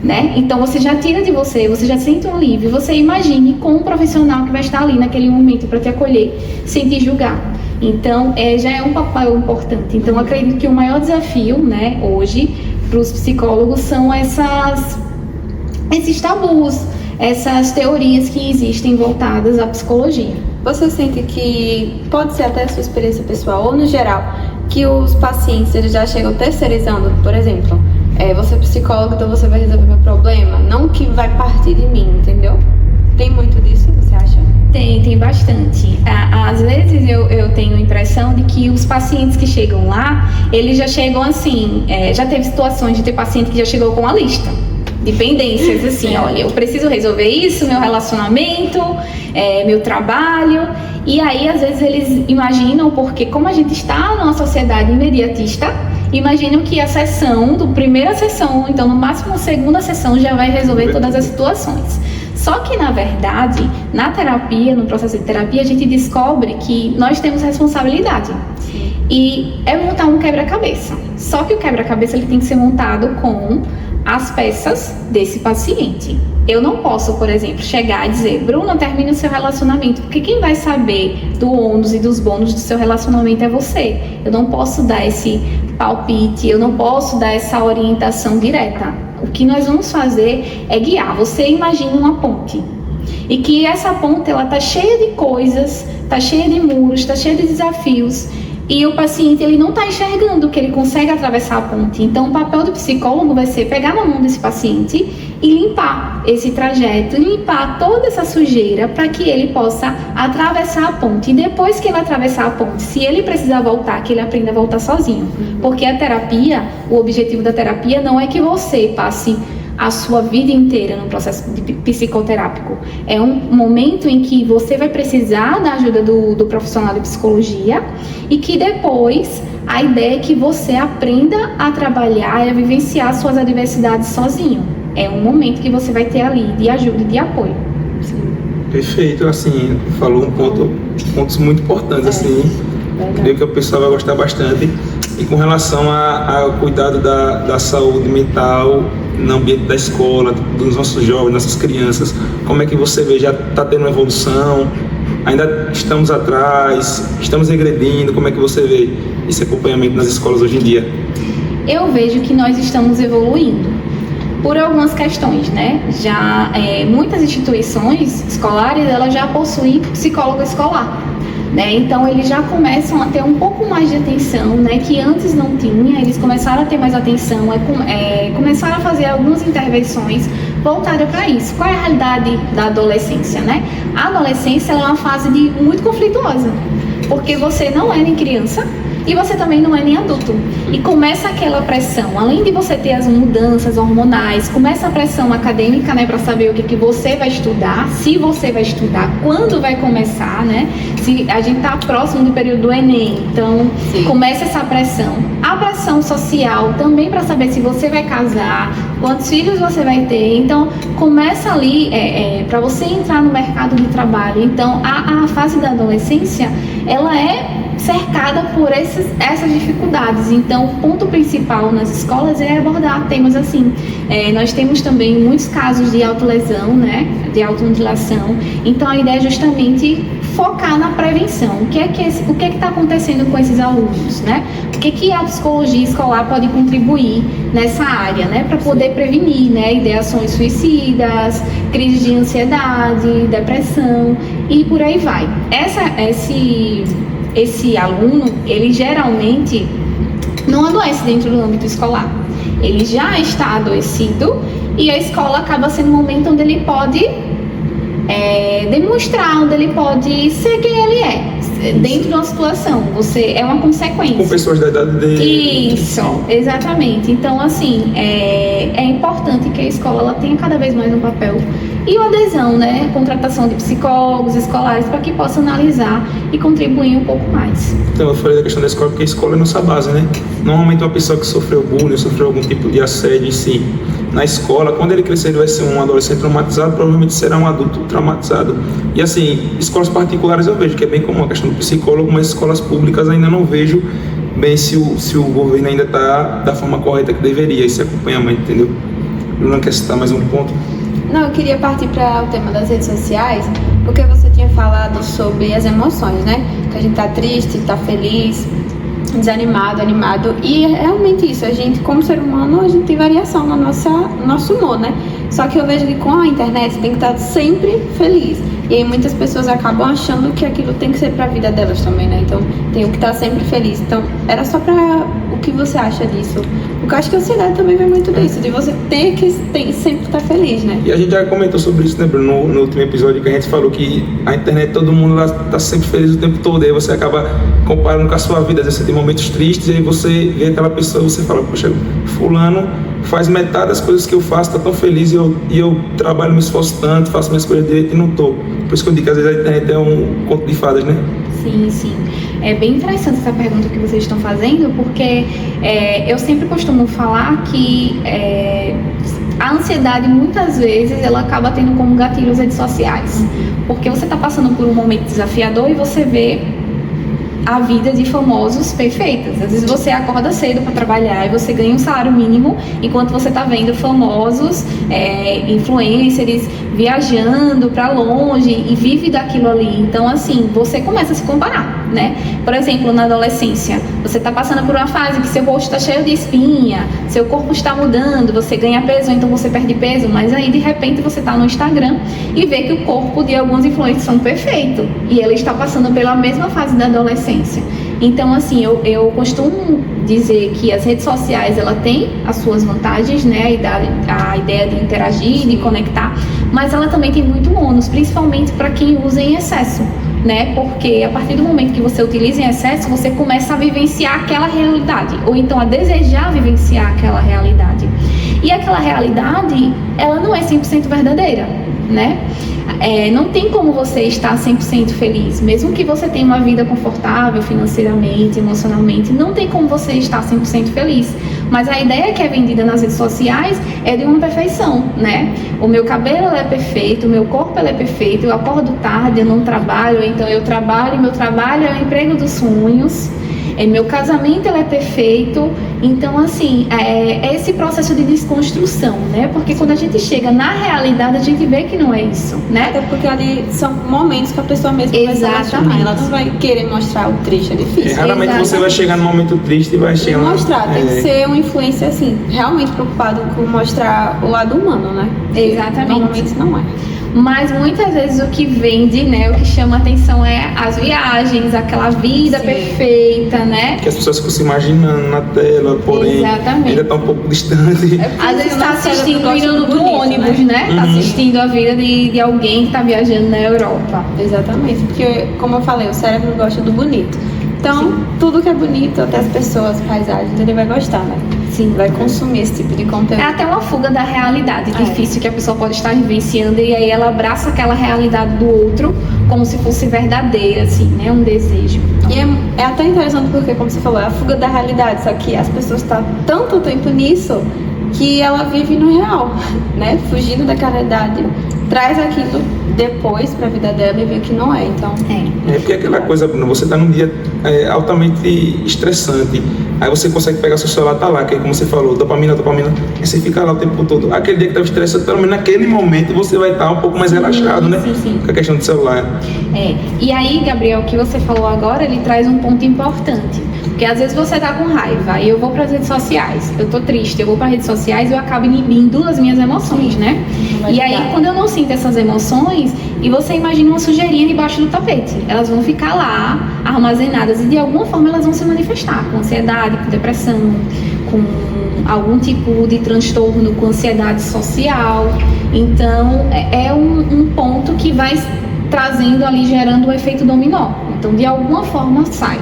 né? Então você já tira de você, você já sente um alívio, você imagine com um profissional que vai estar ali naquele momento para te acolher, sem te julgar. Então já é um papel importante. Então acredito que o maior desafio, né, hoje para os psicólogos são esses tabus, essas teorias que existem voltadas à psicologia. Você sente que pode ser até a sua experiência pessoal ou no geral, que os pacientes eles já chegam terceirizando, por exemplo, você é psicólogo, então você vai resolver meu problema, não que vai partir de mim, entendeu? Tem muito disso, você acha? Tem bastante. Às vezes eu tenho a impressão de que os pacientes que chegam lá, eles já chegam assim, já teve situações de ter paciente que já chegou com a lista de pendências, assim, olha, eu preciso resolver isso, meu relacionamento, meu trabalho, e aí às vezes eles imaginam, porque como a gente está numa sociedade imediatista, imaginam que a primeira sessão, então no máximo a segunda sessão já vai resolver todas as situações. Só que, na verdade, na terapia, no processo de terapia, a gente descobre que nós temos responsabilidade. E é montar um quebra-cabeça. Só que o quebra-cabeça ele tem que ser montado com as peças desse paciente. Eu não posso, por exemplo, chegar e dizer, Bruna, termine o seu relacionamento, porque quem vai saber do ônus e dos bônus do seu relacionamento é você. Eu não posso dar esse palpite, eu não posso dar essa orientação direta. O que nós vamos fazer é guiar. Você imagina uma ponte. E que essa ponte, ela tá cheia de coisas, tá cheia de muros, tá cheia de desafios. E o paciente, ele não está enxergando que ele consegue atravessar a ponte. Então, o papel do psicólogo vai ser pegar na mão desse paciente e limpar esse trajeto, limpar toda essa sujeira para que ele possa atravessar a ponte. E depois que ele atravessar a ponte, se ele precisar voltar, que ele aprenda a voltar sozinho. Porque a terapia, o objetivo da terapia não é que você passe a sua vida inteira no processo psicoterápico. É um momento em que você vai precisar da ajuda do profissional de psicologia e que depois a ideia é que você aprenda a trabalhar e a vivenciar suas adversidades sozinho. É um momento que você vai ter ali de ajuda e de apoio. Sim. Perfeito, assim, falou pontos muito importantes, assim, creio que o pessoal vai gostar bastante. E com relação ao cuidado da saúde mental no ambiente da escola, dos nossos jovens, nossas crianças, como é que você vê? Já está tendo uma evolução? Ainda estamos atrás? Estamos regredindo? Como é que você vê esse acompanhamento nas escolas hoje em dia? Eu vejo que nós estamos evoluindo por algumas questões, né? Já muitas instituições escolares, elas já possuem psicólogo escolar. Né? Então eles já começam a ter um pouco mais de atenção, né? Que antes não tinha, eles começaram a ter mais atenção, começaram a fazer algumas intervenções voltadas para isso. Qual é a realidade da adolescência, né? A adolescência é uma fase muito conflituosa, porque você não é nem criança e você também não é nem adulto. E começa aquela pressão, além de você ter as mudanças hormonais, começa a pressão acadêmica, né, para saber o que você vai estudar, se você vai estudar, quando vai começar, né? Se a gente tá próximo do período do Enem, então começa essa pressão. A pressão social também para saber se você vai casar, quantos filhos você vai ter. Então começa ali para você entrar no mercado de trabalho. Então a fase da adolescência, ela é cercada por essas dificuldades. Então, o ponto principal nas escolas é abordar temas assim. Nós temos também muitos casos de autolesão, né, de automutilação. Então, a ideia é justamente focar na prevenção. O que é que está acontecendo com esses alunos, né? O que a psicologia escolar pode contribuir nessa área, né, para poder prevenir, né, ideações suicidas, crise de ansiedade, depressão e por aí vai. Esse aluno, ele geralmente não adoece dentro do âmbito escolar. Ele já está adoecido e a escola acaba sendo um momento onde ele pode demonstrar, onde ele pode ser quem ele é. Dentro de uma situação, é uma consequência. Com pessoas da idade dele. Isso, exatamente. Então, assim, é importante que a escola ela tenha cada vez mais um papel e uma adesão, né? Contratação de psicólogos escolares para que possa analisar e contribuir um pouco mais. Então, eu falei da questão da escola porque a escola é nossa base, né? Normalmente uma pessoa que sofreu bullying, sofreu algum tipo de assédio em si, na escola, quando ele crescer ele vai ser um adolescente traumatizado, provavelmente será um adulto traumatizado. E assim, escolas particulares eu vejo que é bem comum a questão do psicólogo, mas escolas públicas ainda não vejo bem se o governo ainda está da forma correta que deveria, esse acompanhamento, entendeu? Luna, quer citar mais um ponto? Não, eu queria partir para o tema das redes sociais, porque você tinha falado sobre as emoções, né? Que a gente tá triste, tá feliz, desanimado, animado, e é realmente isso, a gente como ser humano, a gente tem variação no nosso humor, né? Só que eu vejo que com a internet tem que estar sempre feliz, e aí muitas pessoas acabam achando que aquilo tem que ser pra vida delas também, né? Então tem que estar sempre feliz. Então era só pra o que você acha disso, porque eu acho que a ansiedade também vem muito disso, de você ter que sempre estar feliz, né? E a gente já comentou sobre isso, né, Bruno, no último episódio que a gente falou que a internet, todo mundo lá tá sempre feliz o tempo todo, e aí você acaba comparando com a sua vida, às vezes você tem momentos tristes, e aí você vê aquela pessoa e você fala, poxa, fulano faz metade das coisas que eu faço, tá tão feliz, e eu trabalho, me esforço tanto, faço minhas coisas direito e não tô. Por isso que eu digo que às vezes a internet é um conto de fadas, né? Sim, sim. É bem interessante essa pergunta que vocês estão fazendo, porque eu sempre costumo falar que a ansiedade, muitas vezes, ela acaba tendo como gatilho as redes sociais. Porque você está passando por um momento desafiador e você vê a vida de famosos perfeitas. Às vezes você acorda cedo para trabalhar e você ganha um salário mínimo, enquanto você está vendo famosos, influencers viajando para longe e vive daquilo ali. Então, assim, você começa a se comparar, né? Por exemplo, na adolescência, você está passando por uma fase que seu rosto está cheio de espinha, seu corpo está mudando, você ganha peso, então você perde peso, mas aí de repente você está no Instagram e vê que o corpo de alguns influencers são perfeito e ele está passando pela mesma fase da adolescência. Então, assim, eu costumo dizer que as redes sociais, ela tem as suas vantagens, né, a ideia de interagir, de conectar, mas ela também tem muito ônus, principalmente para quem usa em excesso, né, porque a partir do momento que você utiliza em excesso, você começa a vivenciar aquela realidade, ou então a desejar vivenciar aquela realidade. E aquela realidade, ela não é 100% verdadeira, né? Não tem como você estar 100% feliz, mesmo que você tenha uma vida confortável financeiramente, emocionalmente, não tem como você estar 100% feliz. Mas a ideia que é vendida nas redes sociais é de uma perfeição, né? O meu cabelo é perfeito, o meu corpo é perfeito, eu acordo tarde, eu não trabalho, então eu trabalho, meu trabalho é o emprego dos sonhos. Meu casamento é perfeito. Então, assim, é esse processo de desconstrução, né? Porque quando a gente chega na realidade, a gente vê que não é isso, né? Até porque ali são momentos que a pessoa mesma vai se relacionar. Ela não vai querer mostrar o triste, é difícil. Raramente Exatamente. Você vai chegar no momento triste e vai chegar lá. Mostrar, tem que ser um influencer, assim, realmente preocupado com mostrar o lado humano, né? Exatamente. Normalmente não é. Mas muitas vezes o que vende, né, o que chama atenção é as viagens, aquela vida perfeita, né? Que as pessoas ficam se imaginando na tela, porém ainda está um pouco distante. Às vezes está assistindo indo no ônibus, né? Tá assistindo a vida de alguém que está viajando na Europa. Exatamente, porque como eu falei, o cérebro gosta do bonito. Então, tudo que é bonito, até as pessoas, paisagens, ele vai gostar, né? Sim. Vai consumir esse tipo de conteúdo. É até uma fuga da realidade difícil que a pessoa pode estar vivenciando, e aí ela abraça aquela realidade do outro como se fosse verdadeira, assim, né? Um desejo. E é até interessante porque, como você falou, é a fuga da realidade, só que as pessoas estão tanto tempo nisso que ela vive no real, né? Fugindo daquela realidade, traz aquilo depois pra vida dela e vê que não é, então... É porque aquela coisa, Bruno, você tá num dia altamente estressante, aí você consegue pegar seu celular, tá lá, que como você falou, dopamina, e você fica lá o tempo todo. Aquele dia que tava estressado, pelo menos naquele momento você vai estar um pouco mais relaxado, né? Sim. Com a questão do celular. E aí, Gabriel, o que você falou agora, ele traz um ponto importante. Porque às vezes você tá com raiva e eu vou para as redes sociais, eu tô triste, eu vou para redes sociais e eu acabo inibindo as minhas emoções, né? E aí, quando eu não sinto essas emoções, e você imagina uma sujeirinha debaixo do tapete, elas vão ficar lá, armazenadas, e de alguma forma elas vão se manifestar com ansiedade, com depressão, com algum tipo de transtorno, com ansiedade social. Então, é um ponto que vai trazendo ali, gerando o efeito dominó. Então, de alguma forma, sai.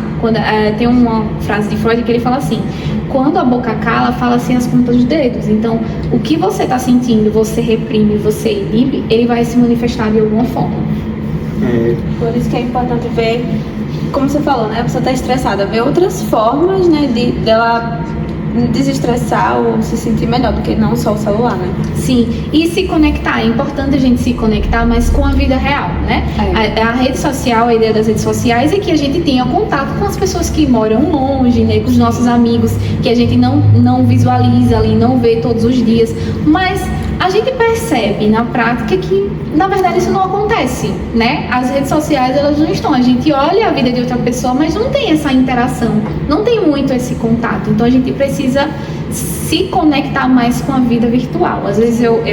Tem uma frase de Freud que ele fala assim: quando a boca cala, fala-se as pontas dos dedos. Então, o que você está sentindo, você reprime, você inibe, ele vai se manifestar de alguma forma. Por isso que é importante ver, como você falou, né? A pessoa está estressada, ver outras formas, né, dela desestressar ou se sentir melhor do que não só o celular, né? Sim, e se conectar, é importante a gente se conectar, mas com a vida real, né? A rede social, a ideia das redes sociais é que a gente tenha contato com as pessoas que moram longe, né? Com os nossos amigos, que a gente não visualiza ali, não vê todos os dias, mas a gente percebe na prática que, na verdade, isso não acontece, né? As redes sociais, elas não estão. A gente olha a vida de outra pessoa, mas não tem essa interação, não tem muito esse contato. Então, a gente precisa se conectar mais com a vida virtual. Às vezes eu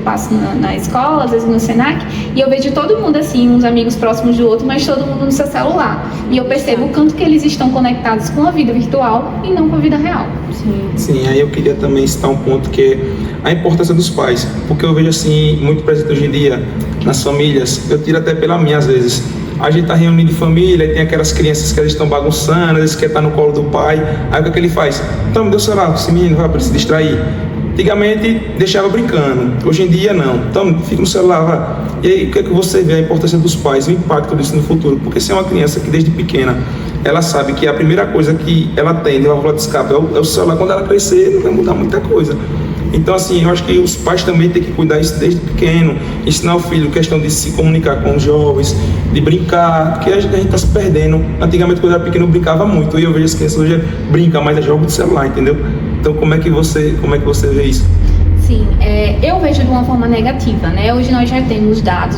passo na escola, às vezes no Senac, e eu vejo todo mundo assim, uns amigos próximos do outro, mas todo mundo no seu celular. E eu percebo o quanto que eles estão conectados com a vida virtual e não com a vida real. Sim, aí eu queria também citar um ponto que é a importância dos pais, porque eu vejo assim, muito presente hoje em dia nas famílias, eu tiro até pela minha às vezes. A gente tá reunindo em família e tem aquelas crianças que eles estão bagunçando, eles querem estar no colo do pai, aí o que ele faz? Então me deu o celular, esse menino vai para se distrair. Antigamente deixava brincando, hoje em dia não. Então fica no celular, vai. E aí o que é que você vê a importância dos pais, o impacto disso no futuro? Porque se é uma criança que desde pequena ela sabe que a primeira coisa que ela tem de válvula de escape é o celular, quando ela crescer não vai mudar muita coisa. Então, assim, eu acho que os pais também têm que cuidar isso desde pequeno, ensinar o filho questão de se comunicar com os jovens, de brincar, porque a gente está se perdendo. Antigamente, quando eu era pequeno, eu brincava muito, e eu vejo as crianças hoje brincam, mas é jogo de celular, entendeu? Então, como é que você vê isso? Sim, eu vejo de uma forma negativa, né? Hoje nós já temos dados,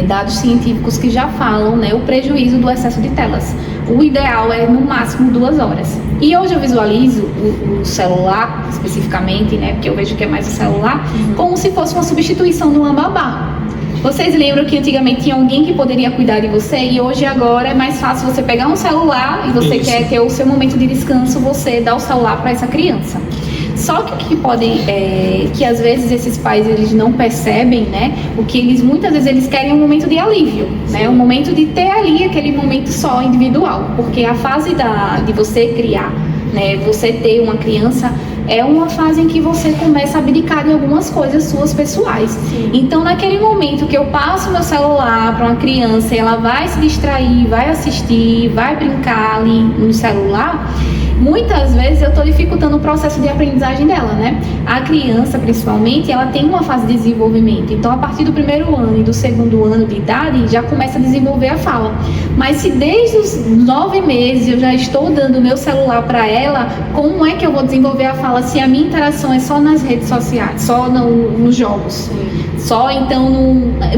dados científicos que já falam, né, o prejuízo do excesso de telas. O ideal é no máximo 2 horas. E hoje eu visualizo o celular, especificamente, né, porque eu vejo que é mais o celular, como se fosse uma substituição de uma babá. Vocês lembram que antigamente tinha alguém que poderia cuidar de você, e hoje agora é mais fácil você pegar um celular e você quer ter o seu momento de descanso, você dá o celular para essa criança. Só que o que que às vezes esses pais eles não percebem, né? O que muitas vezes eles querem um momento de alívio, né? Um momento de ter ali aquele momento só individual, porque a fase de você criar, né? Você ter uma criança é uma fase em que você começa a abdicar de algumas coisas suas pessoais. Sim. Então, naquele momento que eu passo meu celular para uma criança e ela vai se distrair, vai assistir, vai brincar ali no celular, muitas vezes eu estou dificultando o processo de aprendizagem dela, né? A criança, principalmente, ela tem uma fase de desenvolvimento. Então, a partir do 1º ano e do 2º ano de idade, já começa a desenvolver a fala. Mas se desde os 9 meses eu já estou dando o meu celular para ela, como é que eu vou desenvolver a fala se a minha interação é só nas redes sociais, só nos jogos? Sim. Só, então,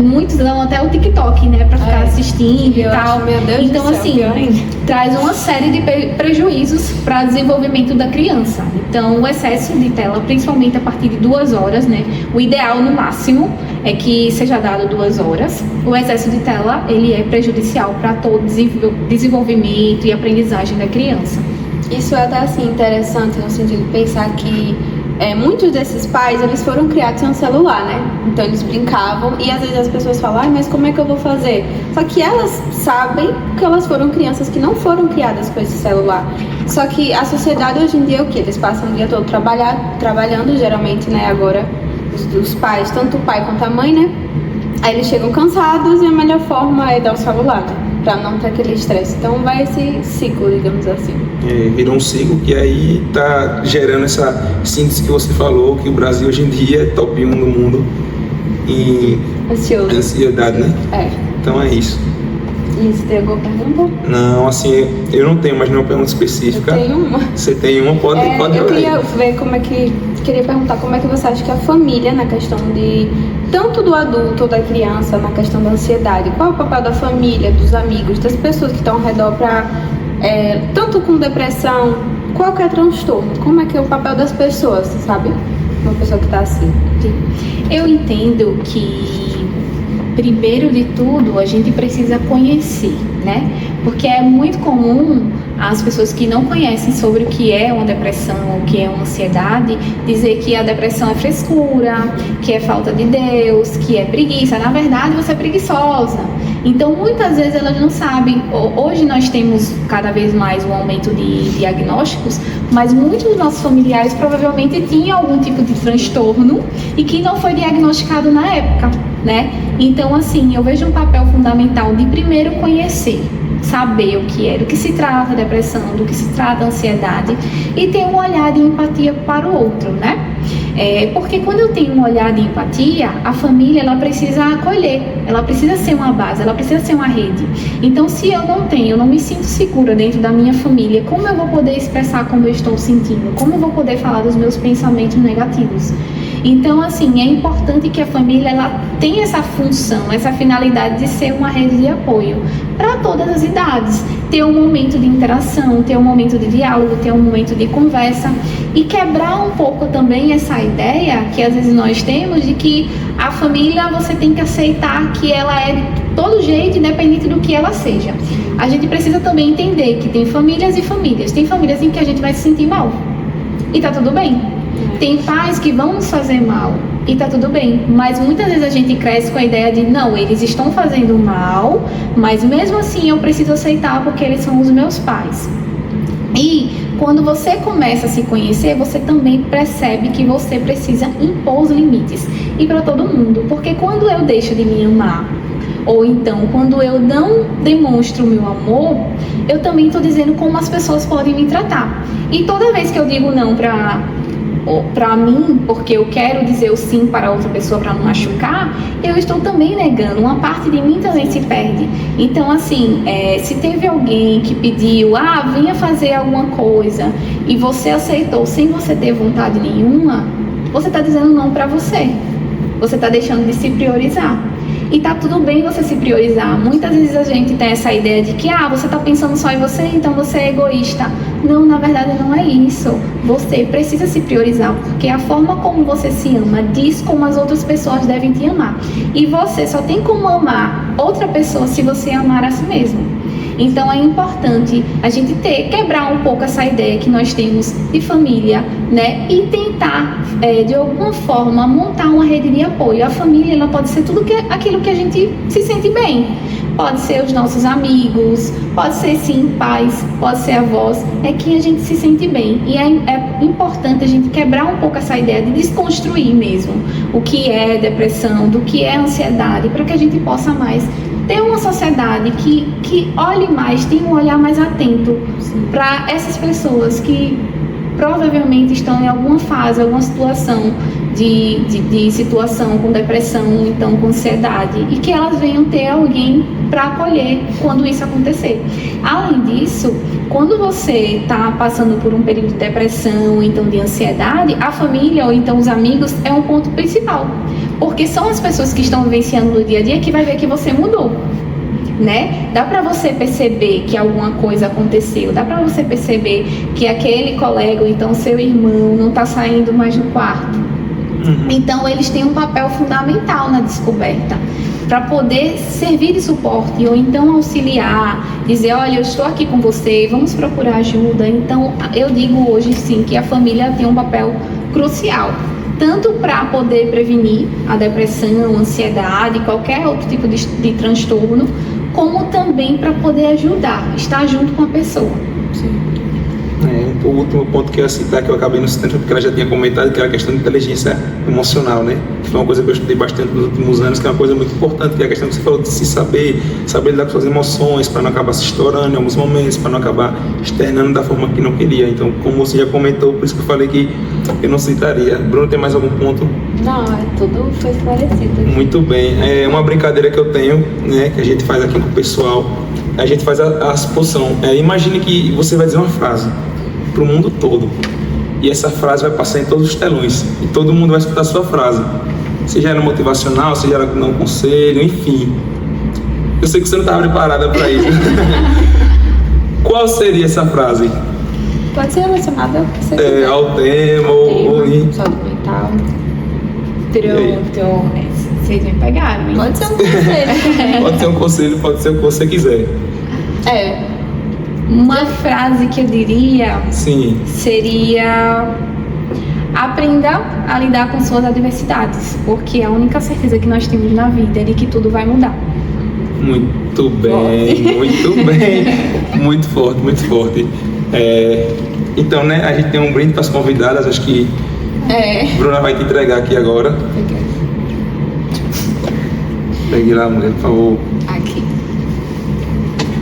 muitos dão até o TikTok, né? Para ficar assistindo e tal. Meu Deus então, do céu, assim, traz uma série de prejuízos para o desenvolvimento da criança. Então, o excesso de tela, principalmente a partir de 2 horas, né? O ideal, no máximo, é que seja dado 2 horas. O excesso de tela, ele é prejudicial para todo o desenvolvimento e aprendizagem da criança. Isso é até assim interessante no sentido de pensar que muitos desses pais, eles foram criados sem um celular, né? Então eles brincavam e às vezes as pessoas falam, mas como é que eu vou fazer? Só que elas sabem que elas foram crianças que não foram criadas com esse celular. Só que a sociedade hoje em dia é o quê? Eles passam o dia todo trabalhando, geralmente, né? Agora, os pais, tanto o pai quanto a mãe, né? Aí eles chegam cansados e a melhor forma é dar o celular, né? Pra não ter aquele estresse. Então vai esse ciclo, digamos assim. Virou um ciclo que aí tá gerando essa síntese que você falou, que o Brasil hoje em dia é top 1 no mundo em ansiedade, né? Então é isso. E você tem alguma pergunta? Não, assim, eu não tenho mais nenhuma pergunta específica. Eu tenho uma. Você tem uma? Pode eu queria ver queria perguntar como é que você acha que a família, na questão de tanto do adulto ou da criança, na questão da ansiedade, qual é o papel da família, dos amigos, das pessoas que estão ao redor tanto com depressão, qualquer transtorno, como é que é o papel das pessoas, sabe? Uma pessoa que está assim. Eu entendo que primeiro de tudo, a gente precisa conhecer, né? Porque é muito comum as pessoas que não conhecem sobre o que é uma depressão, o que é uma ansiedade, dizer que a depressão é frescura, que é falta de Deus, que é preguiça. Na verdade, você é preguiçosa. Então, muitas vezes elas não sabem. Hoje nós temos cada vez mais um aumento de diagnósticos, mas muitos dos nossos familiares provavelmente tinham algum tipo de transtorno e que não foi diagnosticado na época, né? Então, assim, eu vejo um papel fundamental de primeiro conhecer, saber o que é, do que se trata a depressão, do que se trata a ansiedade e ter um olhar de empatia para o outro, né? Porque quando eu tenho um olhar de empatia, a família, ela precisa acolher, ela precisa ser uma base, ela precisa ser uma rede. Então, se eu não me sinto segura dentro da minha família, como eu vou poder expressar como eu estou sentindo? Como eu vou poder falar dos meus pensamentos negativos? Então, assim, é importante que a família, ela tenha essa função, essa finalidade de ser uma rede de apoio para todas as idades. Ter um momento de interação, ter um momento de diálogo, ter um momento de conversa e quebrar um pouco também essa ideia que às vezes nós temos de que a família você tem que aceitar que ela é de todo jeito, independente do que ela seja. A gente precisa também entender que tem famílias e famílias. Tem famílias em que a gente vai se sentir mal e tá tudo bem. Tem pais que vão nos fazer mal e tá tudo bem, mas muitas vezes a gente cresce com a ideia de não, eles estão fazendo mal, mas mesmo assim eu preciso aceitar porque eles são os meus pais. E quando você começa a se conhecer, você também percebe que você precisa impor os limites e para todo mundo, porque quando eu deixo de me amar, ou então quando eu não demonstro o meu amor, eu também estou dizendo como as pessoas podem me tratar. E toda vez que eu digo não para mim, porque eu quero dizer o sim para outra pessoa para não machucar, eu estou também negando, uma parte de mim também se perde. Então, assim, se teve alguém que pediu, venha fazer alguma coisa, e você aceitou sem você ter vontade nenhuma, você está dizendo não para você. Você está deixando de se priorizar. E tá tudo bem você se priorizar. Muitas vezes a gente tem essa ideia de que você tá pensando só em você, então você é egoísta. Não, na verdade não é isso. Você precisa se priorizar, porque a forma como você se ama diz como as outras pessoas devem te amar. E você só tem como amar outra pessoa se você amar a si mesmo. Então é importante a gente quebrar um pouco essa ideia que nós temos de família, né? E tentar, de alguma forma, montar uma rede de apoio. A família, ela pode ser tudo aquilo que a gente se sente bem. Pode ser os nossos amigos, pode ser sim pais, pode ser avós, é que a gente se sente bem. E é importante a gente quebrar um pouco essa ideia de desconstruir mesmo o que é depressão, do que é ansiedade, para que a gente possa mais ter uma sociedade que olhe mais, tenha um olhar mais atento para essas pessoas que provavelmente estão em alguma fase, alguma situação de situação com depressão, então com ansiedade, e que elas venham ter alguém para acolher quando isso acontecer. Além disso, quando você está passando por um período de depressão, então de ansiedade, a família ou então os amigos é um ponto principal, porque são as pessoas que estão vivenciando no dia a dia que vai ver que você mudou. Né? Dá para você perceber que alguma coisa aconteceu, dá para você perceber que aquele colega ou então seu irmão não está saindo mais do quarto. Então eles têm um papel fundamental na descoberta para poder servir de suporte ou então auxiliar, dizer, olha, eu estou aqui com você, vamos procurar ajuda. Então eu digo hoje sim que a família tem um papel crucial, tanto para poder prevenir a depressão, a ansiedade, qualquer outro tipo de transtorno, como também para poder ajudar, estar junto com a pessoa. O último ponto que eu ia citar, que eu acabei não citando, porque ela já tinha comentado, que era a questão de inteligência emocional, né? Que foi uma coisa que eu estudei bastante nos últimos anos, que é uma coisa muito importante, que é a questão que você falou de se saber lidar com suas emoções, para não acabar se estourando em alguns momentos, para não acabar externando da forma que não queria. Então, como você já comentou, por isso que eu falei que eu não citaria. Bruno, tem mais algum ponto? Não, tudo foi esclarecido. Muito bem. É uma brincadeira que eu tenho, né, que a gente faz aqui com o pessoal. A gente faz a suposição. Imagine que você vai dizer uma frase para o mundo todo, e essa frase vai passar em todos os telões, e todo mundo vai escutar a sua frase, seja ela motivacional, seja ela não conselho, enfim. Eu sei que você não estava preparada para isso. Qual seria essa frase? Pode ser relacionada ao que você quiser. Ao tema, ou saúde mental. Pronto, vocês me pegaram, hein? Pode ser um conselho também. Pode ser um conselho, pode ser o que você quiser. Uma frase que eu diria Sim. seria: aprenda a lidar com suas adversidades, porque a única certeza que nós temos na vida é de que tudo vai mudar. Muito bem, muito bem. Muito forte, muito forte. Então, né, a gente tem um brinde para as convidadas, acho que Bruna vai te entregar aqui agora. Pegue lá, mulher, por favor.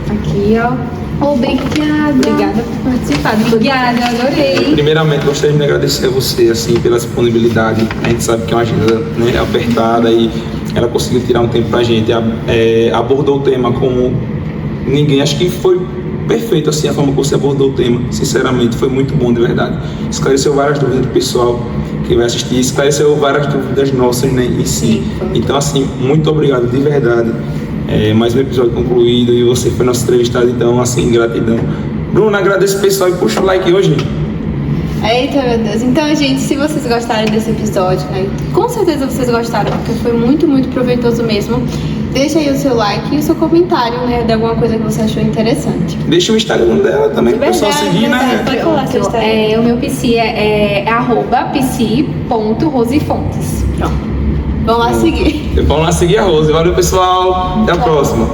Aqui, ó. Obrigada por participar. Obrigada, adorei. Primeiramente, gostaria de agradecer a você, assim, pela disponibilidade. A gente sabe que é uma agenda, né, apertada, e ela conseguiu tirar um tempo pra gente. Abordou o tema como ninguém. Acho que foi perfeito, assim, a forma que você abordou o tema. Sinceramente, foi muito bom, de verdade. Esclareceu várias dúvidas do pessoal que vai assistir, esclareceu várias dúvidas nossas, né, em si. Então, assim, muito obrigado, de verdade. Mais um episódio concluído, e você foi nosso entrevistado, então, assim, gratidão. Bruno, agradeço o pessoal e puxa o like hoje. Eita, meu Deus. Então, gente, se vocês gostaram desse episódio, né, com certeza vocês gostaram, porque foi muito, muito proveitoso mesmo. Deixa aí o seu like e o seu comentário, né, de alguma coisa que você achou interessante. Deixa o Instagram dela também para o pessoal seguir, né? Pode falar seu Instagram. O meu PC é @pc.rosifontes. Pronto. Vão lá seguir. Vamos lá seguir a Rose. Valeu, pessoal. Até a próxima.